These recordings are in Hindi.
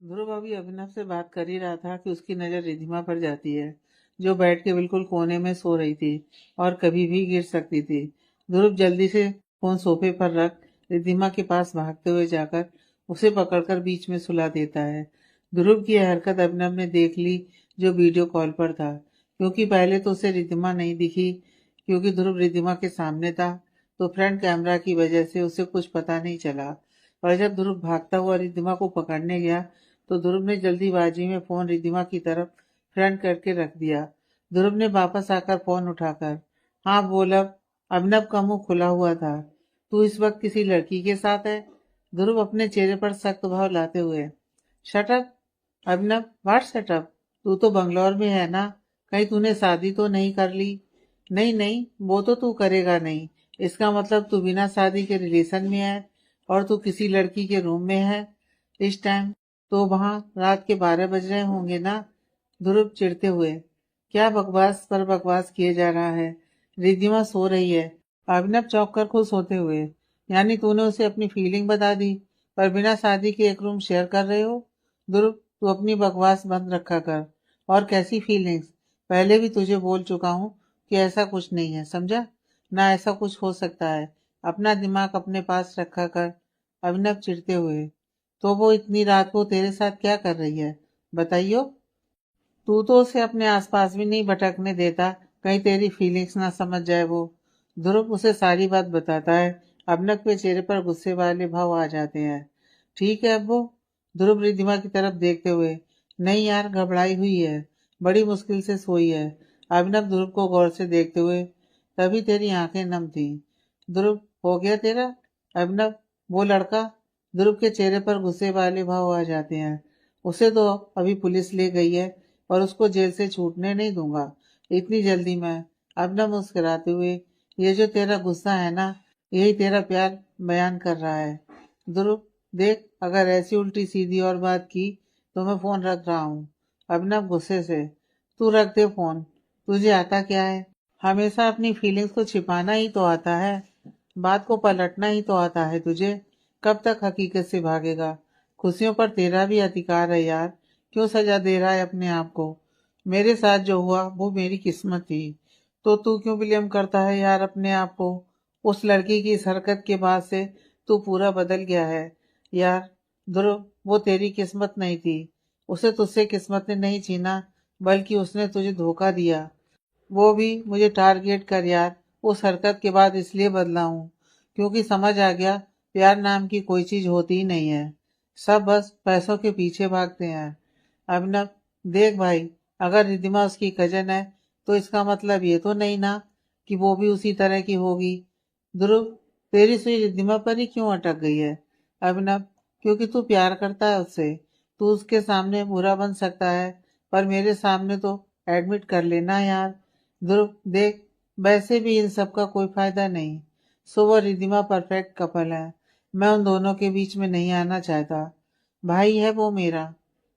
ध्रुव अभी अभिनव से बात कर ही रहा था कि उसकी नजर रिधिमा पर जाती है, जो बैठ के बिल्कुल कोने में सो रही थी और कभी भी गिर सकती थी। ध्रुव जल्दी से फोन सोफे पर रख रिधिमा के पास भागते हुए जाकर उसे पकड़कर बीच में सुला देता है। ध्रुव की यह हरकत अभिनव ने देख ली, जो वीडियो कॉल पर था, क्योंकि पहले तो उसे रिधिमा नहीं दिखी। क्योंकि ध्रुव रिधिमा के सामने था, तो फ्रंट कैमरा की वजह से उसे कुछ पता नहीं चला। और जब ध्रुव भागता हुआ रिधिमा को पकड़ने गया, तो ध्रुव ने जल्दीबाजी में फोन रिधिमा की तरफ फ्रंट करके रख दिया। ध्रुव ने वापस आकर फोन उठाकर, हाँ बोल अब। अभिनव का मुंह खुला हुआ था। तू इस वक्त किसी लड़की के साथ है? ध्रुव अपने चेहरे पर सख्त भाव लाते हुए, shut up Abhinav, what shut up? तू तो बंगलौर में है ना? कहीं तूने शादी तो नहीं कर ली? नहीं नहीं, वो तो तू करेगा नहीं। इसका मतलब तू बिना शादी के रिलेशन में है और तू किसी लड़की के रूम में है इस टाइम। तो वहां रात के 12 बज रहे होंगे ना? ध्रुव चिढ़ते हुए, क्या बकवास पर बकवास किए जा रहा है? रिद्धिमा सो रही है। अभिनव चौंक कर खुश होते हुए, यानी तूने उसे अपनी फीलिंग बता दी, पर बिना शादी के एक रूम शेयर कर रहे हो? ध्रुव, तू अपनी बकवास बंद रखा कर। और कैसी फीलिंग्स? पहले भी तुझे बोल चुका हूँ कि ऐसा कुछ नहीं है, समझा? ना ऐसा कुछ हो सकता है। अपना दिमाग अपने पास रखा कर। अभिनव चिढ़ते हुए, तो वो इतनी रात को तेरे साथ क्या कर रही है, बताइयो? तू तो उसे अपने आसपास भी नहीं भटकने देता, कहीं तेरी फीलिंग्स ना समझ जाए वो। ध्रुव उसे सारी बात बताता है। अभिनव के चेहरे पर गुस्से वाले भाव आ जाते हैं। ठीक है अब्बू। ध्रुव रिद्धिमा की तरफ देखते हुए, नहीं यार, घबराई हुई है, बड़ी मुश्किल से सोई है। अभिनव ध्रुव को गौर से देखते हुए, तभी तेरी आंखें नम थी। ध्रुव, हो गया तेरा? अभिनव, वो लड़का? ध्रुव के चेहरे पर गुस्से वाले भाव आ जाते हैं। उसे तो अभी पुलिस ले गई है और उसको जेल से छूटने नहीं दूंगा इतनी जल्दी मैं। अभिनव मुस्कुराते हुए, ये जो तेरा गुस्सा है ना, यही तेरा प्यार बयान कर रहा है। ध्रुव, देख, अगर ऐसी उल्टी सीधी और बात की तो मैं फोन रख रहा हूँ। अभिनव गुस्से से, तू रख दे फोन। तुझे आता क्या है? हमेशा अपनी फीलिंग्स को छिपाना ही तो आता है, बात को पलटना ही तो आता है तुझे। कब तक हकीकत से भागेगा? खुशियों पर तेरा भी अधिकार है यार। क्यों सजा दे रहा है अपने आप को? मेरे साथ जो हुआ वो मेरी किस्मत थी, तो तू क्यों ब्लेम करता है यार अपने आप को? उस लड़की की इस हरकत के बाद से तू पूरा बदल गया है यार। ध्रुव, वो तेरी किस्मत नहीं थी। उसे तुझसे किस्मत ने नहीं छीना, बल्कि उसने तुझे धोखा दिया। वो भी मुझे टारगेट कर यार। उस हरकत के बाद इसलिए बदला हूँ, क्योंकि समझ आ गया प्यार नाम की कोई चीज होती ही नहीं है। सब बस पैसों के पीछे भागते हैं। अभिनव, देख भाई, अगर रिद्धिमा उसकी कजन है, तो इसका मतलब ये तो नहीं ना कि वो भी उसी तरह की होगी। ध्रुव, तेरी सुई रिद्धिमा पर ही क्यों अटक गई है? अभिनव, क्योंकि तू प्यार करता है उससे। तू उसके सामने बुरा बन सकता है, पर मेरे सामने तो एडमिट कर लेना यार। ध्रुव, देख, वैसे भी इन सब का कोई फायदा नहीं। सो वो रिद्धिमा परफेक्ट कपल है। मैं उन दोनों के बीच में नहीं आना चाहता। भाई है वो मेरा।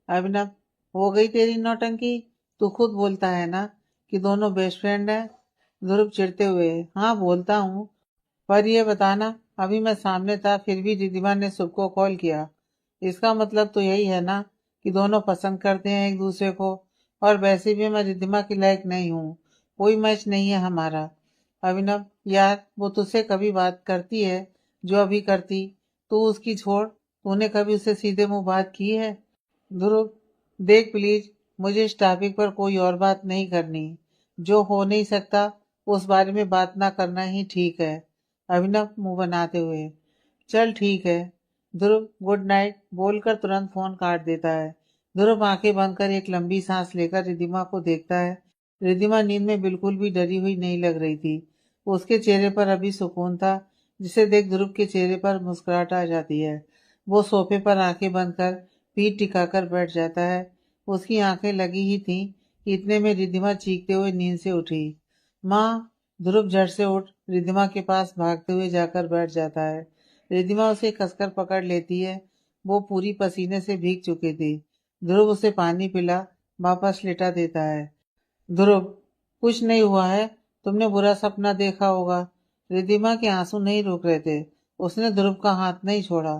अभिनव, हो गई तेरी नौटंकी। तू खुद बोलता है ना कि दोनों बेस्ट फ्रेंड हैं। ध्रुव चिढ़ते हुए, हाँ बोलता हूँ, पर ये बताना, अभी मैं सामने था फिर भी रिद्धिमा ने सबको कॉल किया। इसका मतलब तो यही है ना कि दोनों पसंद करते हैं एक दूसरे को। और वैसे भी मैं रिद्धिमा की लायक नहीं हूँ, कोई मैच नहीं है हमारा। अभिनव, यार वो तुझसे कभी बात करती है जो अभी करती? तू उसकी छोड़, तूने कभी उससे सीधे मुंह बात की है? ध्रुव, देख प्लीज, मुझे इस टॉपिक पर कोई और बात नहीं करनी। जो हो नहीं सकता उस बारे में बात ना करना ही ठीक है। अभिनव मुंह बनाते हुए, चल ठीक है। ध्रुव, गुड नाइट बोलकर तुरंत फोन काट देता है। ध्रुव आंखें बंद कर एक लंबी सांस लेकर रिद्धिमा को देखता है। रिद्धिमा नींद में बिल्कुल भी डरी हुई नहीं लग रही थी। उसके चेहरे पर अभी सुकून था, जिसे देख ध्रुव के चेहरे पर मुस्कुराहट आ जाती है। वो सोफे पर आंखें बंद कर पीठ टिकाकर बैठ जाता है। उसकी आंखें लगी ही थीं कि इतने में रिद्धिमा चीखते हुए नींद से उठी। माँ! ध्रुव झट से उठ रिद्धिमा के पास भागते हुए जाकर बैठ जाता है। रिद्धिमा उसे कसकर पकड़ लेती है। वो पूरी पसीने से भीग चुकी थी। ध्रुव उसे पानी पिला वापस लेटा देता है। ध्रुव, कुछ नहीं हुआ है, तुमने बुरा सपना देखा होगा। रिद्धिमा के आंसू नहीं रुक रहे थे। उसने ध्रुव का हाथ नहीं छोड़ा।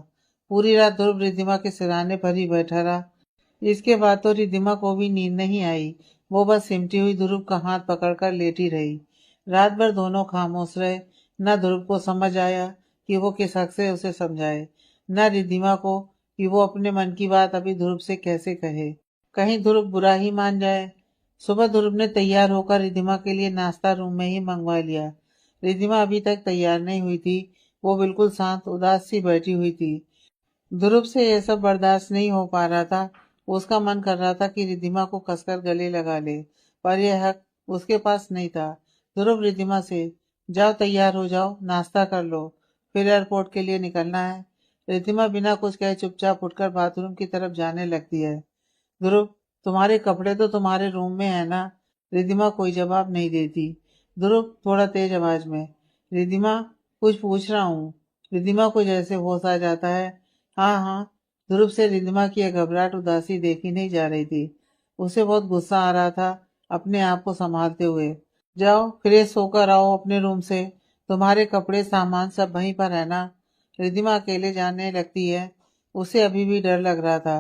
पूरी रात ध्रुव रिद्धिमा के सिरहाने पर ही बैठा रहा। इसके बाद तो रिद्धिमा को भी नींद नहीं आई। वो बस सिमटी हुई ध्रुव का हाथ पकड़कर लेटी रही। रात भर दोनों खामोश रहे। न ध्रुव को समझ आया कि वो किस हक से उसे समझाए, न रिद्धिमा को कि वो अपने मन की बात अभी ध्रुव से कैसे कहे, कहीं ध्रुव बुरा ही मान जाए। सुबह ध्रुव ने तैयार होकर रिद्धिमा के लिए नाश्ता रूम में ही मंगवा लिया। रिद्धिमा अभी तक तैयार नहीं हुई थी। वो बिल्कुल शांत उदास सी बैठी हुई थी। ध्रुव से यह सब बर्दाश्त नहीं हो पा रहा था। उसका मन कर रहा था कि रिद्धिमा को कसकर गले लगा ले, पर यह हक उसके पास नहीं था। ध्रुव रिद्धिमा से, जाओ तैयार हो जाओ, नाश्ता कर लो, फिर एयरपोर्ट के लिए निकलना है। रिद्धिमा बिना कुछ कहे चुपचाप उठकर बाथरूम की तरफ जाने लगती है। ध्रुव, तुम्हारे कपड़े तो तुम्हारे रूम में है ना? रिद्धिमा कोई जवाब नहीं देती। ध्रुव थोड़ा तेज आवाज में, रिद्धिमा, कुछ पूछ रहा हूँ। रिद्धिमा को जैसे होश आ जाता है। हाँ हाँ। ध्रुव से रिद्धिमा की यह घबराहट उदासी देखी नहीं जा रही थी। उसे बहुत गुस्सा आ रहा था अपने आप को संभालते हुए। जाओ फ्रेश होकर आओ अपने रूम से, तुम्हारे कपड़े सामान सब वहीं पर है ना? रिद्धिमा अकेले जाने लगती है। उसे अभी भी डर लग रहा था,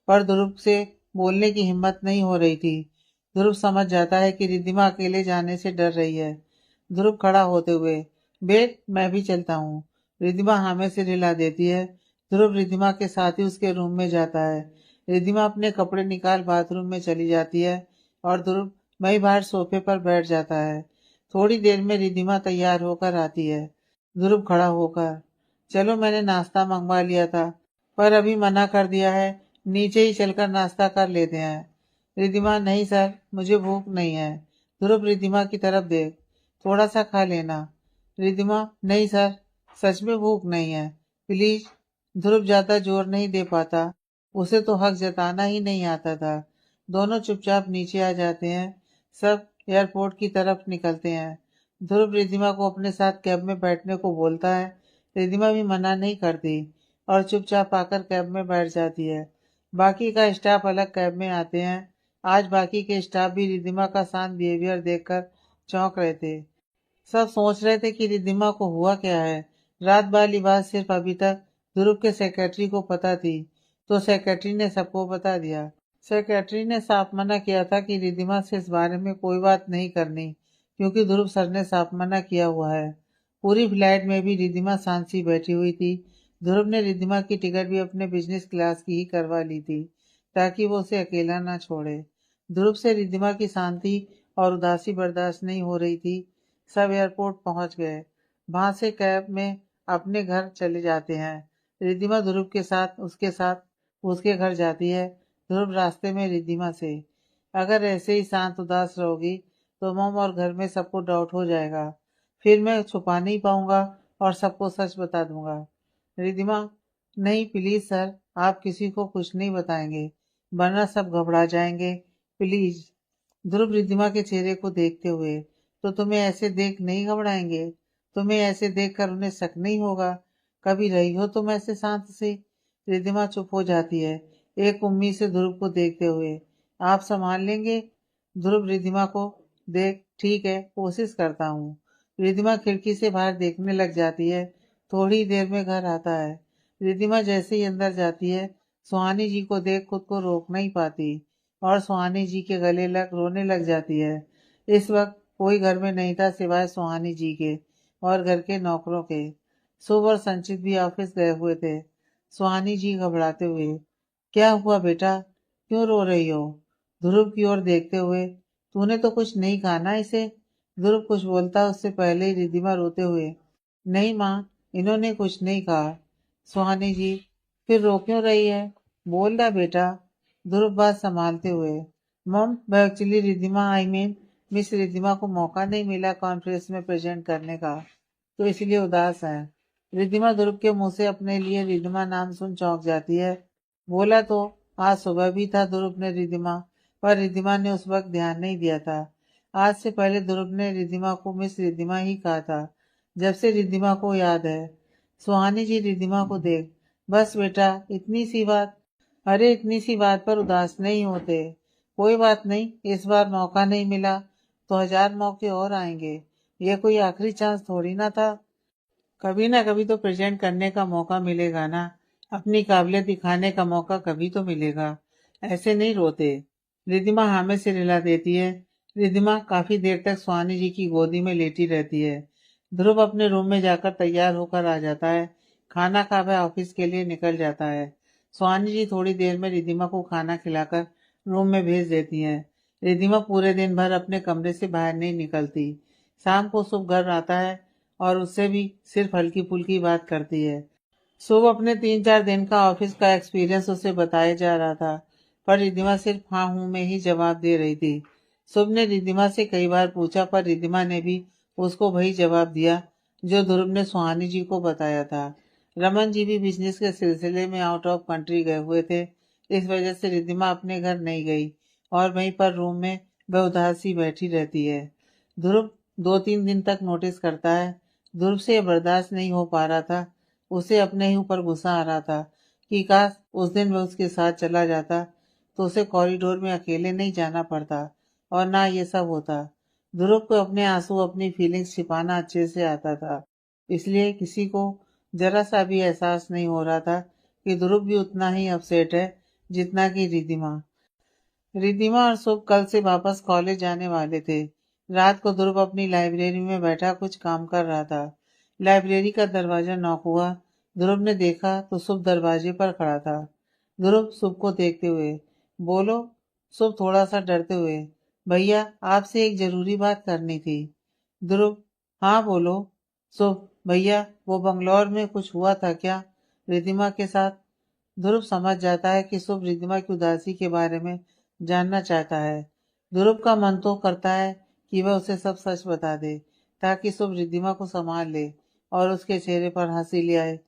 पर ध्रुव से बोलने की हिम्मत नहीं हो रही थी। ध्रुव समझ जाता है कि रिद्धिमा अकेले जाने से डर रही है। ध्रुव खड़ा होते हुए, बेट मैं भी चलता हूँ। रिद्धिमा हाँ में सिर हिला देती है। ध्रुव रिद्धिमा के साथ ही उसके रूम में जाता है। रिद्धिमा अपने कपड़े निकाल बाथरूम में चली जाती है और ध्रुव वहीं बाहर सोफे पर बैठ जाता है। थोड़ी देर में रिद्धिमा तैयार होकर आती है। ध्रुव खड़ा होकर, चलो मैंने नाश्ता मंगवा लिया था, पर अभी मना कर दिया है, नीचे ही चलकर नाश्ता कर लेते हैं। रिद्धिमा, नहीं सर, मुझे भूख नहीं है। ध्रुव रिद्धिमा की तरफ देख, थोड़ा सा खा लेना। रिद्धिमा, नहीं सर, सच में भूख नहीं है, प्लीज। ध्रुव ज्यादा जोर नहीं दे पाता। उसे तो हक जताना ही नहीं आता था। दोनों चुपचाप नीचे आ जाते हैं। सब एयरपोर्ट की तरफ निकलते हैं। ध्रुव रिद्धिमा को अपने साथ कैब में बैठने को बोलता है। रिद्धिमा भी मना नहीं करती और चुपचाप आकर कैब में बैठ जाती है। बाकी का स्टाफ अलग कैब में आते हैं। आज बाकी के स्टाफ भी रिद्धिमा का शांत बिहेवियर देखकर चौंक रहे थे। सब सोच रहे थे कि रिद्धिमा को हुआ क्या है। रात वाली बात सिर्फ अभी तक ध्रुव के सेक्रेटरी को पता थी, तो सेक्रेटरी ने सबको बता दिया। सेक्रेटरी ने साफ मना किया था कि रिद्धिमा से इस बारे में कोई बात नहीं करनी, क्योंकि ध्रुव सर ने साफ मना किया हुआ है। पूरी फ्लाइट में भी रिद्धिमा शांत सी बैठी हुई थी। ध्रुव ने रिद्धिमा की टिकट भी अपने बिजनेस क्लास की ही करवा ली थी, ताकि वो उसे अकेला ना छोड़े। ध्रुव से रिद्धिमा की शांति और उदासी बर्दाश्त नहीं हो रही थी। सब एयरपोर्ट पहुंच गए। वहां से कैब में अपने घर चले जाते हैं। रिद्धिमा ध्रुव के साथ उसके घर जाती है। ध्रुव रास्ते में रिद्धिमा से, अगर ऐसे ही शांत उदास रहोगी तो मम और घर में सबको डाउट हो जाएगा, फिर मैं छुपा नहीं पाऊंगा और सबको सच बता दूंगा। रिद्धिमा, नहीं प्लीज सर, आप किसी को कुछ नहीं बताएंगे, वरना सब घबरा जाएंगे, प्लीज। ध्रुव रिद्धिमा के चेहरे को देखते हुए, तो तुम्हें ऐसे देख नहीं घबराएंगे? तुम्हें ऐसे देखकर उन्हें शक नहीं होगा? कभी रही हो तुम ऐसे शांत से? रिद्धिमा चुप हो जाती है, एक उम्मीद से ध्रुव को देखते हुए। आप संभाल लेंगे? ध्रुव रिद्धिमा को देख, ठीक है, कोशिश करता हूँ। रिद्धिमा खिड़की से बाहर देखने लग जाती है। थोड़ी देर में घर आता है। रिद्धिमा जैसे ही अंदर जाती है, सुहानी जी को देख खुद को रोक नहीं पाती और सुहानी जी के गले लग रोने लग जाती है। इस वक्त कोई घर में नहीं था सिवाय सुहानी जी के और घर के नौकरों के। शुभ और संचित भी ऑफिस गए हुए थे। सुहानी जी घबराते हुए, क्या हुआ बेटा, क्यों रो रही हो? ध्रुव की ओर देखते हुए, तूने तो कुछ नहीं कहा ना इसे? ध्रुव कुछ बोलता उससे पहले ही रिद्धिमा रोते हुए, नहीं माँ, इन्होंने कुछ नहीं कहा। सुहानी जी, फिर रो क्यों रही है? बोल रहा बेटा। ध्रुव बात संभालते हुए, मम, वह actually Riddhima, I mean miss Riddhima को मौका नहीं मिला कॉन्फ्रेंस में प्रेजेंट करने का, तो इसलिए उदास है। रिद्धिमा ध्रुव के मुंह से अपने लिए रिद्धिमा नाम सुन चौंक जाती है। बोला तो आज सुबह भी था ध्रुव ने रिद्धिमा, पर रिद्धिमा ने उस वक्त ध्यान नहीं दिया था। आज से पहले ध्रुव ने रिद्धिमा को मिस रिद्धिमा ही कहा था, जब से रिद्धिमा को याद है। सुहानी जी रिद्धिमा को देख, बस बेटा, इतनी सी बात? अरे इतनी सी बात पर उदास नहीं होते। कोई बात नहीं, इस बार मौका नहीं मिला तो 1000 मौके और आएंगे। ये कोई आखिरी चांस थोड़ी ना था। कभी ना कभी तो प्रेजेंट करने का मौका मिलेगा ना। अपनी काबिलियत दिखाने का मौका कभी तो मिलेगा। ऐसे नहीं रोते। रिद्धिमा हाँ में सिर हिला देती है। रिद्धिमा काफी देर तक सुहानी जी की गोदी में लेटी रहती है। ध्रुव अपने रूम में जाकर तैयार होकर आ जाता है। खाना खा वह ऑफिस के लिए निकल जाता है। सुहानी जी थोड़ी देर में रिद्धिमा को खाना खिलाकर रूम में भेज देती हैं। रिद्धिमा पूरे दिन भर अपने कमरे से बाहर नहीं निकलती। शाम को शुभ घर आता है और उससे भी सिर्फ हल्की फुल्की बात करती है। शुभ अपने 3-4 दिन का ऑफिस का एक्सपीरियंस उसे बताया जा रहा था, पर रिद्धिमा सिर्फ हाँ हूं में ही जवाब दे रही थी। शुभ ने रिद्धिमा से कई बार पूछा, पर रिद्धिमा ने भी उसको वही जवाब दिया जो ध्रुव ने सुहानी जी को बताया था। रमन जी भी बिजनेस के सिलसिले में आउट ऑफ कंट्री गए हुए थे। इस वजह से रिद्धिमा अपने घर नहीं गई और वहीं पर रूम में वह उदास सी बैठी रहती है। ध्रुव 2-3 दिन तक नोटिस करता है। ध्रुव से यह बर्दाश्त नहीं हो पा रहा था। उसे अपने ही ऊपर गुस्सा आ रहा था कि काश उस दिन वह उसके साथ चला जाता तो उसे कॉरिडोर में अकेले नहीं जाना पड़ता और ना ये सब होता। ध्रुव को अपने आंसू अपनी फीलिंग्स छिपाना अच्छे से आता था, इसलिए किसी को जरा सा भी एहसास नहीं हो रहा था कि ध्रुव भी उतना ही अपसेट है जितना कि रिद्धिमा। रिद्धिमा और शुभ कल से वापस कॉलेज जाने वाले थे। रात को ध्रुव अपनी लाइब्रेरी में बैठा कुछ काम कर रहा था। लाइब्रेरी का दरवाजा नॉक हुआ। ध्रुव ने देखा तो शुभ दरवाजे पर खड़ा था। ध्रुव शुभ को देखते हुए, बोलो। शुभ थोड़ा सा डरते हुए, भैया आपसे एक जरूरी बात करनी थी। ध्रुव, हाँ बोलो। शुभ, भैया वो बंगलौर में कुछ हुआ था क्या रिद्धिमा के साथ? ध्रुव समझ जाता है कि शुभ रिद्धिमा की उदासी के बारे में जानना चाहता है। ध्रुव का मन तो करता है कि वह उसे सब सच बता दे ताकि शुभ रिद्धिमा को संभाल ले और उसके चेहरे पर हंसी ले आए,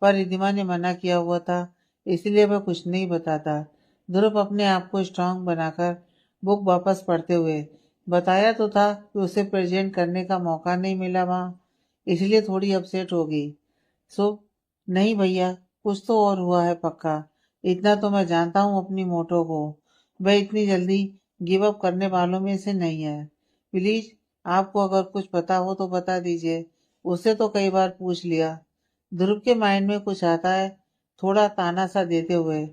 पर रिद्धिमा ने मना किया हुआ था, इसलिए वह कुछ नहीं बताता। ध्रुव अपने आप को स्ट्रांग बनाकर बुक वापस पढ़ते हुए, बताया तो था कि उसे प्रेजेंट करने का मौका नहीं मिला वहां, इसलिए थोड़ी अपसेट होगी। शुभ, नहीं भैया, कुछ तो और हुआ है पक्का। इतना तो मैं जानता हूँ अपनी मोटो को, वह इतनी जल्दी गिव अप करने वालों में से नहीं है। प्लीज, आपको अगर कुछ पता हो तो बता दीजिए। उससे तो कई बार पूछ लिया। ध्रुव के माइंड में कुछ आता है, थोड़ा ताना सा देते हुए,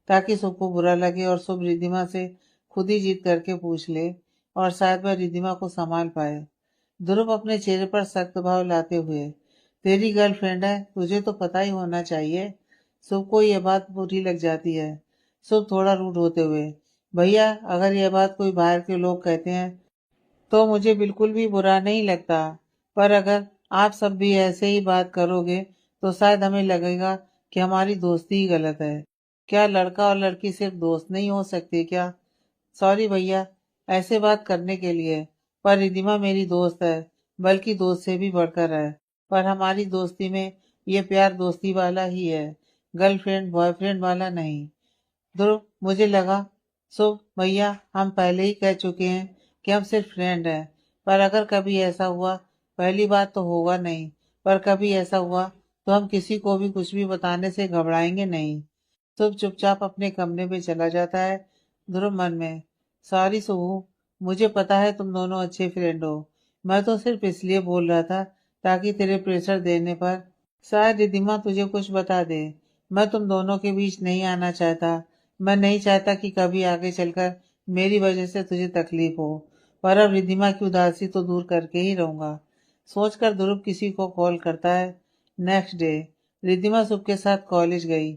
ताकि सबको बुरा लगे और शुभ रिद्धिमा से खुद ही जीत करके पूछ ले और शायद वह रिद्धिमा को संभाल पाए। ध्रुव अपने चेहरे पर सख्त भाव लाते हुए, तेरी गर्लफ्रेंड है, तुझे तो पता ही होना चाहिए। शुभ को यह बात बुरी लग जाती है। शुभ थोड़ा रूड होते हुए, भैया अगर यह बात कोई बाहर के लोग कहते हैं तो मुझे बिल्कुल भी बुरा नहीं लगता, पर अगर आप सब भी ऐसे ही बात करोगे तो शायद हमें लगेगा कि हमारी दोस्ती ही गलत है। क्या लड़का और लड़की सिर्फ दोस्त नहीं हो सकते क्या? सॉरी भैया ऐसे बात करने के लिए, पर रिधिमा मेरी दोस्त है, बल्कि दोस्त से भी बढ़कर है। पर हमारी दोस्ती में ये प्यार दोस्ती वाला ही है, गर्लफ्रेंड बॉयफ्रेंड वाला नहीं। ध्रुव, मुझे लगा। शुभ, भैया हम पहले ही कह चुके हैं कि हम सिर्फ फ्रेंड हैं, पर अगर कभी ऐसा हुआ, पहली बात तो होगा नहीं, पर कभी ऐसा हुआ तो हम किसी को भी कुछ भी बताने से घबराएंगे नहीं। शुभ चुपचाप अपने कमरे में चला जाता है। ध्रुव मन में, सॉरी शुभू, मुझे पता है तुम दोनों अच्छे फ्रेंड हो। मैं तो सिर्फ इसलिए बोल रहा था ताकि तेरे प्रेशर देने पर शायद रिधिमा तुझे कुछ बता दे। मैं तुम दोनों के बीच नहीं आना चाहता। मैं नहीं चाहता कि कभी आगे चलकर मेरी वजह से तुझे तकलीफ हो, पर अब रिधिमा की उदासी तो दूर करके ही रहूंगा। सोचकर ध्रुव किसी को कॉल करता है। नेक्स्ट डे रिधिमा सुबह के साथ कॉलेज गई।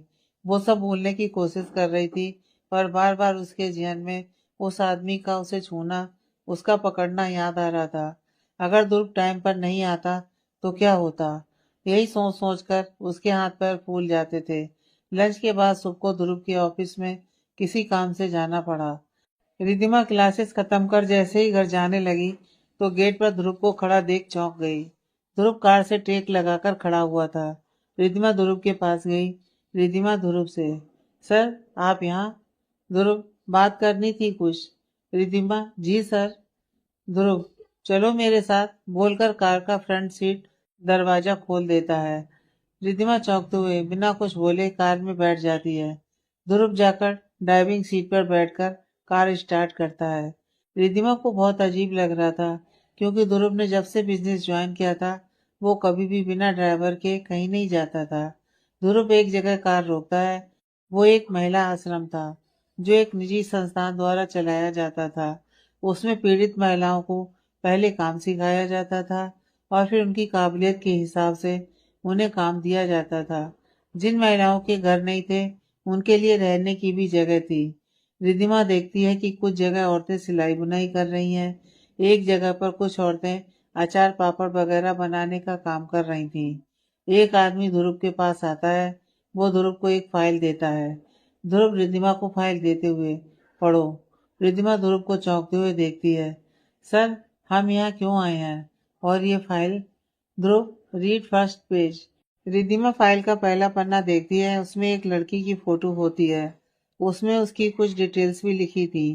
वो सब भूलने की कोशिश कर रही थी, पर बार बार उसके ज़हन में उस आदमी का उसे छूना, उसका पकड़ना याद आ रहा था। अगर ध्रुव टाइम पर नहीं आता तो क्या होता? यही सोच सोच कर उसके हाथ पैर फूल जाते थे। लंच के बाद सुबह को ध्रुव के ऑफिस में किसी काम से जाना पड़ा। रिधिमा क्लासेस खत्म कर जैसे ही घर जाने लगी तो गेट पर ध्रुव को खड़ा देख चौंक गई। ध्रुव कार से टेक लगाकर खड़ा हुआ था। रिधिमा ध्रुव के पास गई। रिधिमा ध्रुव से, सर आप यहाँ? ध्रुव, बात करनी थी कुछ। रिधिमा, जी सर। ध्रुव, चलो मेरे साथ, बोलकर कार का फ्रंट सीट दरवाजा खोल देता है। रिधिमा चौंकते हुए बिना कुछ बोले कार में बैठ जाती है। ध्रुव जाकर ड्राइविंग सीट पर बैठकर कार स्टार्ट करता है। रिधिमा को बहुत अजीब लग रहा था, क्योंकि ध्रुव ने जब से बिजनेस ज्वाइन किया था वो कभी भी बिना ड्राइवर के कहीं नहीं जाता था। ध्रुव एक जगह कार रोकता है। वो एक महिला आश्रम था जो एक निजी संस्थान द्वारा चलाया जाता था। उसमें पीड़ित महिलाओं को पहले काम सिखाया जाता था और फिर उनकी काबिलियत के हिसाब से उन्हें काम दिया जाता था। जिन महिलाओं के घर नहीं थे उनके लिए रहने की भी जगह थी। रिद्धिमा देखती है कि कुछ जगह औरतें सिलाई बुनाई कर रही हैं। एक जगह पर कुछ औरतें अचार पापड़ वगैरह बनाने का काम कर रही थीं। एक आदमी ध्रुव के पास आता है। वो ध्रुव को एक फाइल देता है। ध्रुव रिद्धिमा को फाइल देते हुए, पढ़ो। रिद्धिमा ध्रुव को चौंकते हुए देखती है। सर, हम यहाँ क्यों आए हैं? और ये file? Dhruv, read first page. Riddhima file का पहला पन्ना देखती है। उसमें एक लड़की की फोटो होती है। उसमें उसकी कुछ डिटेल्स भी लिखी थी।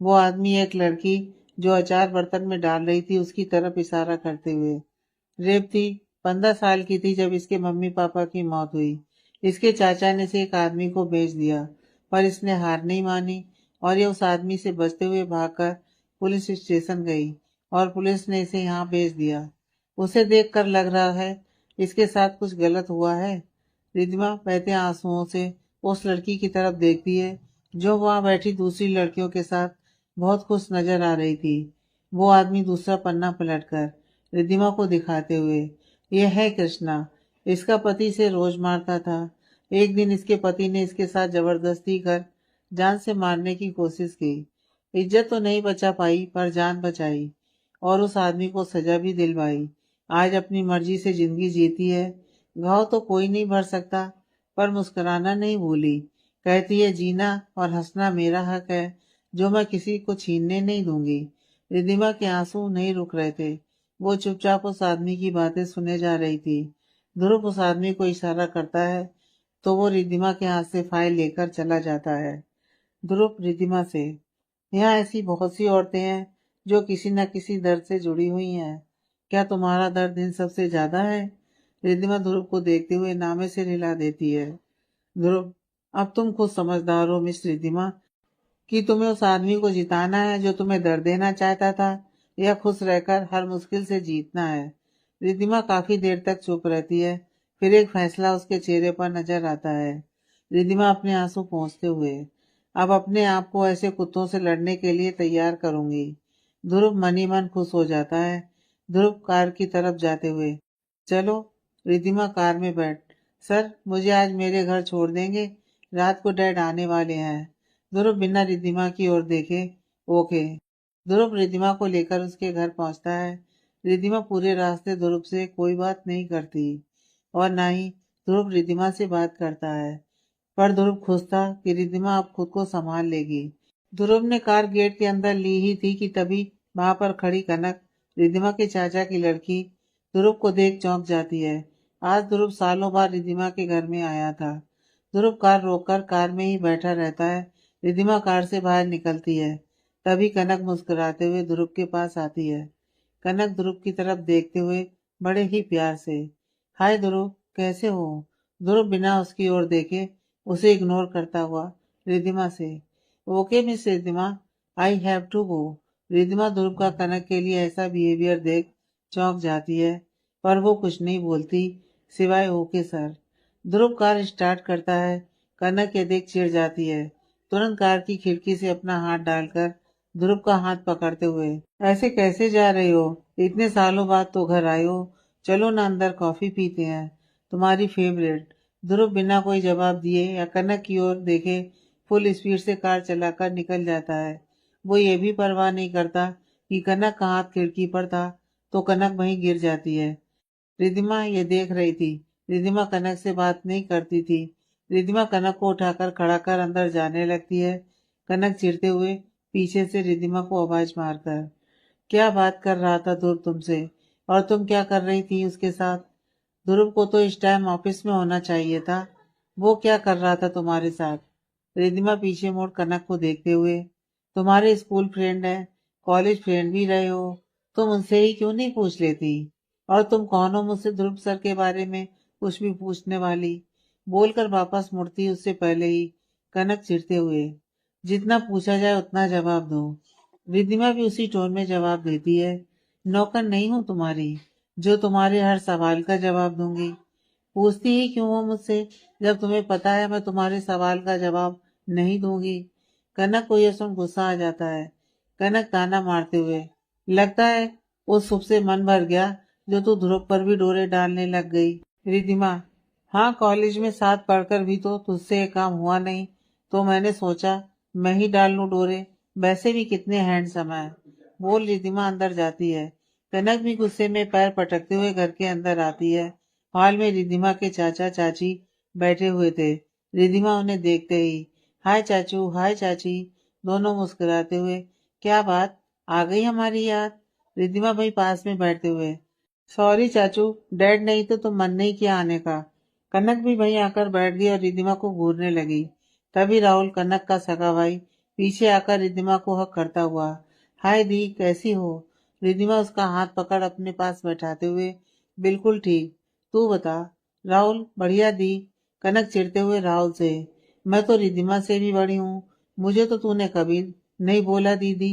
वो आदमी एक लड़की जो अचार बर्तन में डाल रही थी उसकी तरफ इशारा करते हुए। रेवती 15 साल की थी जब इसके मम्मी पापा की मौत हुई। इसके चाचा ने इसे एक आदमी को बेच दिया, पर इसने हार नहीं मानी और ये उस आदमी से बचते हुए भागकर पुलिस स्टेशन गई और पुलिस ने इसे यहाँ भेज दिया। उसे देखकर लग रहा है इसके साथ कुछ गलत हुआ है। रिद्धिमा बहते आंसुओं से उस लड़की की तरफ देखती है जो वहां बैठी दूसरी लड़कियों के साथ बहुत खुश नजर आ रही थी। वो आदमी दूसरा पन्ना पलटकर रिद्धिमा को दिखाते हुए, यह है कृष्णा। इसका पति इसे रोज मारता था। एक दिन इसके पति ने इसके साथ जबरदस्ती कर जान से मारने की कोशिश की। इज्जत तो नहीं बचा पाई पर जान बचाई और उस आदमी को सजा भी दिलवाई। आज अपनी मर्जी से जिंदगी जीती है। घाव तो कोई नहीं भर सकता, पर मुस्कुराना नहीं भूली। कहती है जीना और हंसना मेरा हक है जो मैं किसी को छीनने नहीं दूंगी। रिद्धिमा के आंसू नहीं रुक रहे थे। वो चुपचाप उस आदमी की बातें सुने जा रही थी। ध्रुव उस आदमी को इशारा करता है तो वो रिद्धिमा के हाथ से फाइल लेकर चला जाता है। ध्रुव रिद्धिमा से, यहाँ ऐसी बहुत सी औरतें हैं जो किसी न किसी दर्द से जुड़ी हुई हैं। क्या तुम्हारा दर्द इन सबसे ज्यादा है? रिद्धिमा ध्रुव को देखते हुए नामे से हिला देती है। ध्रुव, अब तुम खुद समझदार हो मिस रिद्धिमा कि तुम्हें उस आदमी को जिताना है जो तुम्हें दर्द देना चाहता था, या खुश रहकर हर मुश्किल से जीतना है। रिद्धिमा काफी देर तक चुप रहती है। फिर एक फैसला उसके चेहरे पर नजर आता है। रिद्धिमा अपने आंसू पोंछते हुए, अब अपने आप को ऐसे कुत्तों से लड़ने के लिए तैयार करूंगी। ध्रुव मन ही मन खुश हो जाता है। ध्रुव कार की तरफ जाते हुए, चलो। रिद्धिमा कार में बैठ। सर, मुझे आज मेरे घर छोड़ देंगे? रात को डैड आने वाले हैं। ध्रुव बिना रिद्धिमा की ओर देखे, ओके। ध्रुव रिद्धिमा को लेकर उसके घर पहुंचता है। रिद्धिमा पूरे रास्ते ध्रुव से कोई बात नहीं करती और ना ही ध्रुव रिद्धिमा से बात करता है। पर ध्रुव खुश था कि रिद्धिमा अब खुद को संभाल लेगी। ध्रुव ने कार गेट के अंदर ली ही थी कि तभी वहां पर खड़ी कनक, रिद्धिमा के चाचा की लड़की, ध्रुव को देख चौंक जाती है। आज ध्रुव सालों बाद रिद्धिमा के घर में आया था। ध्रुव कार रोककर कार में ही बैठा रहता है। रिद्धिमा कार से बाहर निकलती है। तभी कनक मुस्कुराते हुए ध्रुव के पास आती है। कनक ध्रुव की तरफ देखते हुए बड़े ही प्यार से, हाय ध्रुव, कैसे हो? ध्रुव बिना उसकी ओर देखे उसे इग्नोर करता हुआ रिद्धिमा से, okay miss Riddhima, I have to go. Riddhima Dhruv का कनक के लिए ऐसा बिहेवियर देख चौंक जाती है, पर वो कुछ नहीं बोलती सिवाय ओके सर। ध्रुव कार स्टार्ट करता है। कनक ये देख चिढ़ जाती है। तुरंत कार की खिड़की से अपना हाथ डालकर ध्रुव का हाथ पकड़ते हुए, ऐसे कैसे जा रहे हो? इतने सालों बाद तो घर आए हो। चलो ना अंदर कॉफी पीते हैं, तुम्हारी फेवरेट। ध्रुव बिना कोई जवाब दिए या कनक की ओर देखे फुल स्पीड से कार चलाकर निकल जाता है। वो ये भी परवाह नहीं करता कि कनक का हाथ खिड़की पर था तो कनक वहीं गिर जाती है। रिद्धिमा ये देख रही थी। रिद्धिमा कनक से बात नहीं करती थी। रिद्धिमा कनक को उठाकर खड़ा कर अंदर जाने लगती है। कनक चिढ़ते हुए पीछे से रिद्धिमा को आवाज मारकर, क्या बात कर रहा था ध्रुव तुमसे, और तुम क्या कर रही थी उसके साथ? ध्रुव को तो इस टाइम ऑफिस में होना चाहिए था। वो क्या कर रहा था तुम्हारे साथ? रिद्धिमा पीछे मुड़ कनक को देखते हुए, तुम्हारे स्कूल फ्रेंड है, कॉलेज फ्रेंड भी रहे हो, तुम उनसे ही क्यों नहीं पूछ लेती? और तुम कौन हो मुझसे ध्रुव सर के बारे में कुछ भी पूछने वाली? बोलकर वापस मुड़ती उससे पहले ही कनक चिढ़ते हुए, जितना पूछा जाए उतना जवाब दो। रिद्धिमा भी उसी टोन में जवाब देती है, नौकर नहीं हूं तुम्हारी जो तुम्हारे हर सवाल का जवाब दूंगी। पूछती ही क्यों हो मुझसे, जब तुम्हें पता है मैं तुम्हारे सवाल का जवाब नहीं दूंगी। कनक को यह सुन गुस्सा आ जाता है। कनक ताना मारते हुए, लगता है उस सुख से मन भर गया जो तू ध्रुव पर भी डोरे डालने लग गई। रिधिमा, हाँ, कॉलेज में साथ पढ़कर भी तो तुझसे ये काम हुआ नहीं, तो मैंने सोचा मैं ही डाल लूं डोरे। वैसे भी कितने हैंडसम है। बोल रिधिमा अंदर जाती है। कनक भी गुस्से में पैर पटकते हुए घर के अंदर आती है। हॉल में रिधिमा के चाचा चाची बैठे हुए थे। रिधिमा उन्हें देखते ही, हाय चाचू, हाय चाची, दोनों मुस्कुराते हुए, क्या बात, आ गई हमारी याद। रिधिमा भाई पास में बैठते हुए, सॉरी चाचू, डैड नहीं तो मन नहीं किया आने का। कनक भी वहीं आकर बैठ गई और रिधिमा को घूरने लगी। तभी राहुल, कनक का सगा भाई, पीछे आकर रिधिमा को हक करता हुआ, हाय दी, कैसी हो। रिधिमा उसका हाथ पकड़ अपने पास बैठाते हुए, बिल्कुल ठीक, तू बता। राहुल, बढ़िया दी। कनक चिढ़ते हुए राहुल से, मैं तो रिधिमा से भी बड़ी हूँ, मुझे तो तूने कभी नहीं बोला दीदी।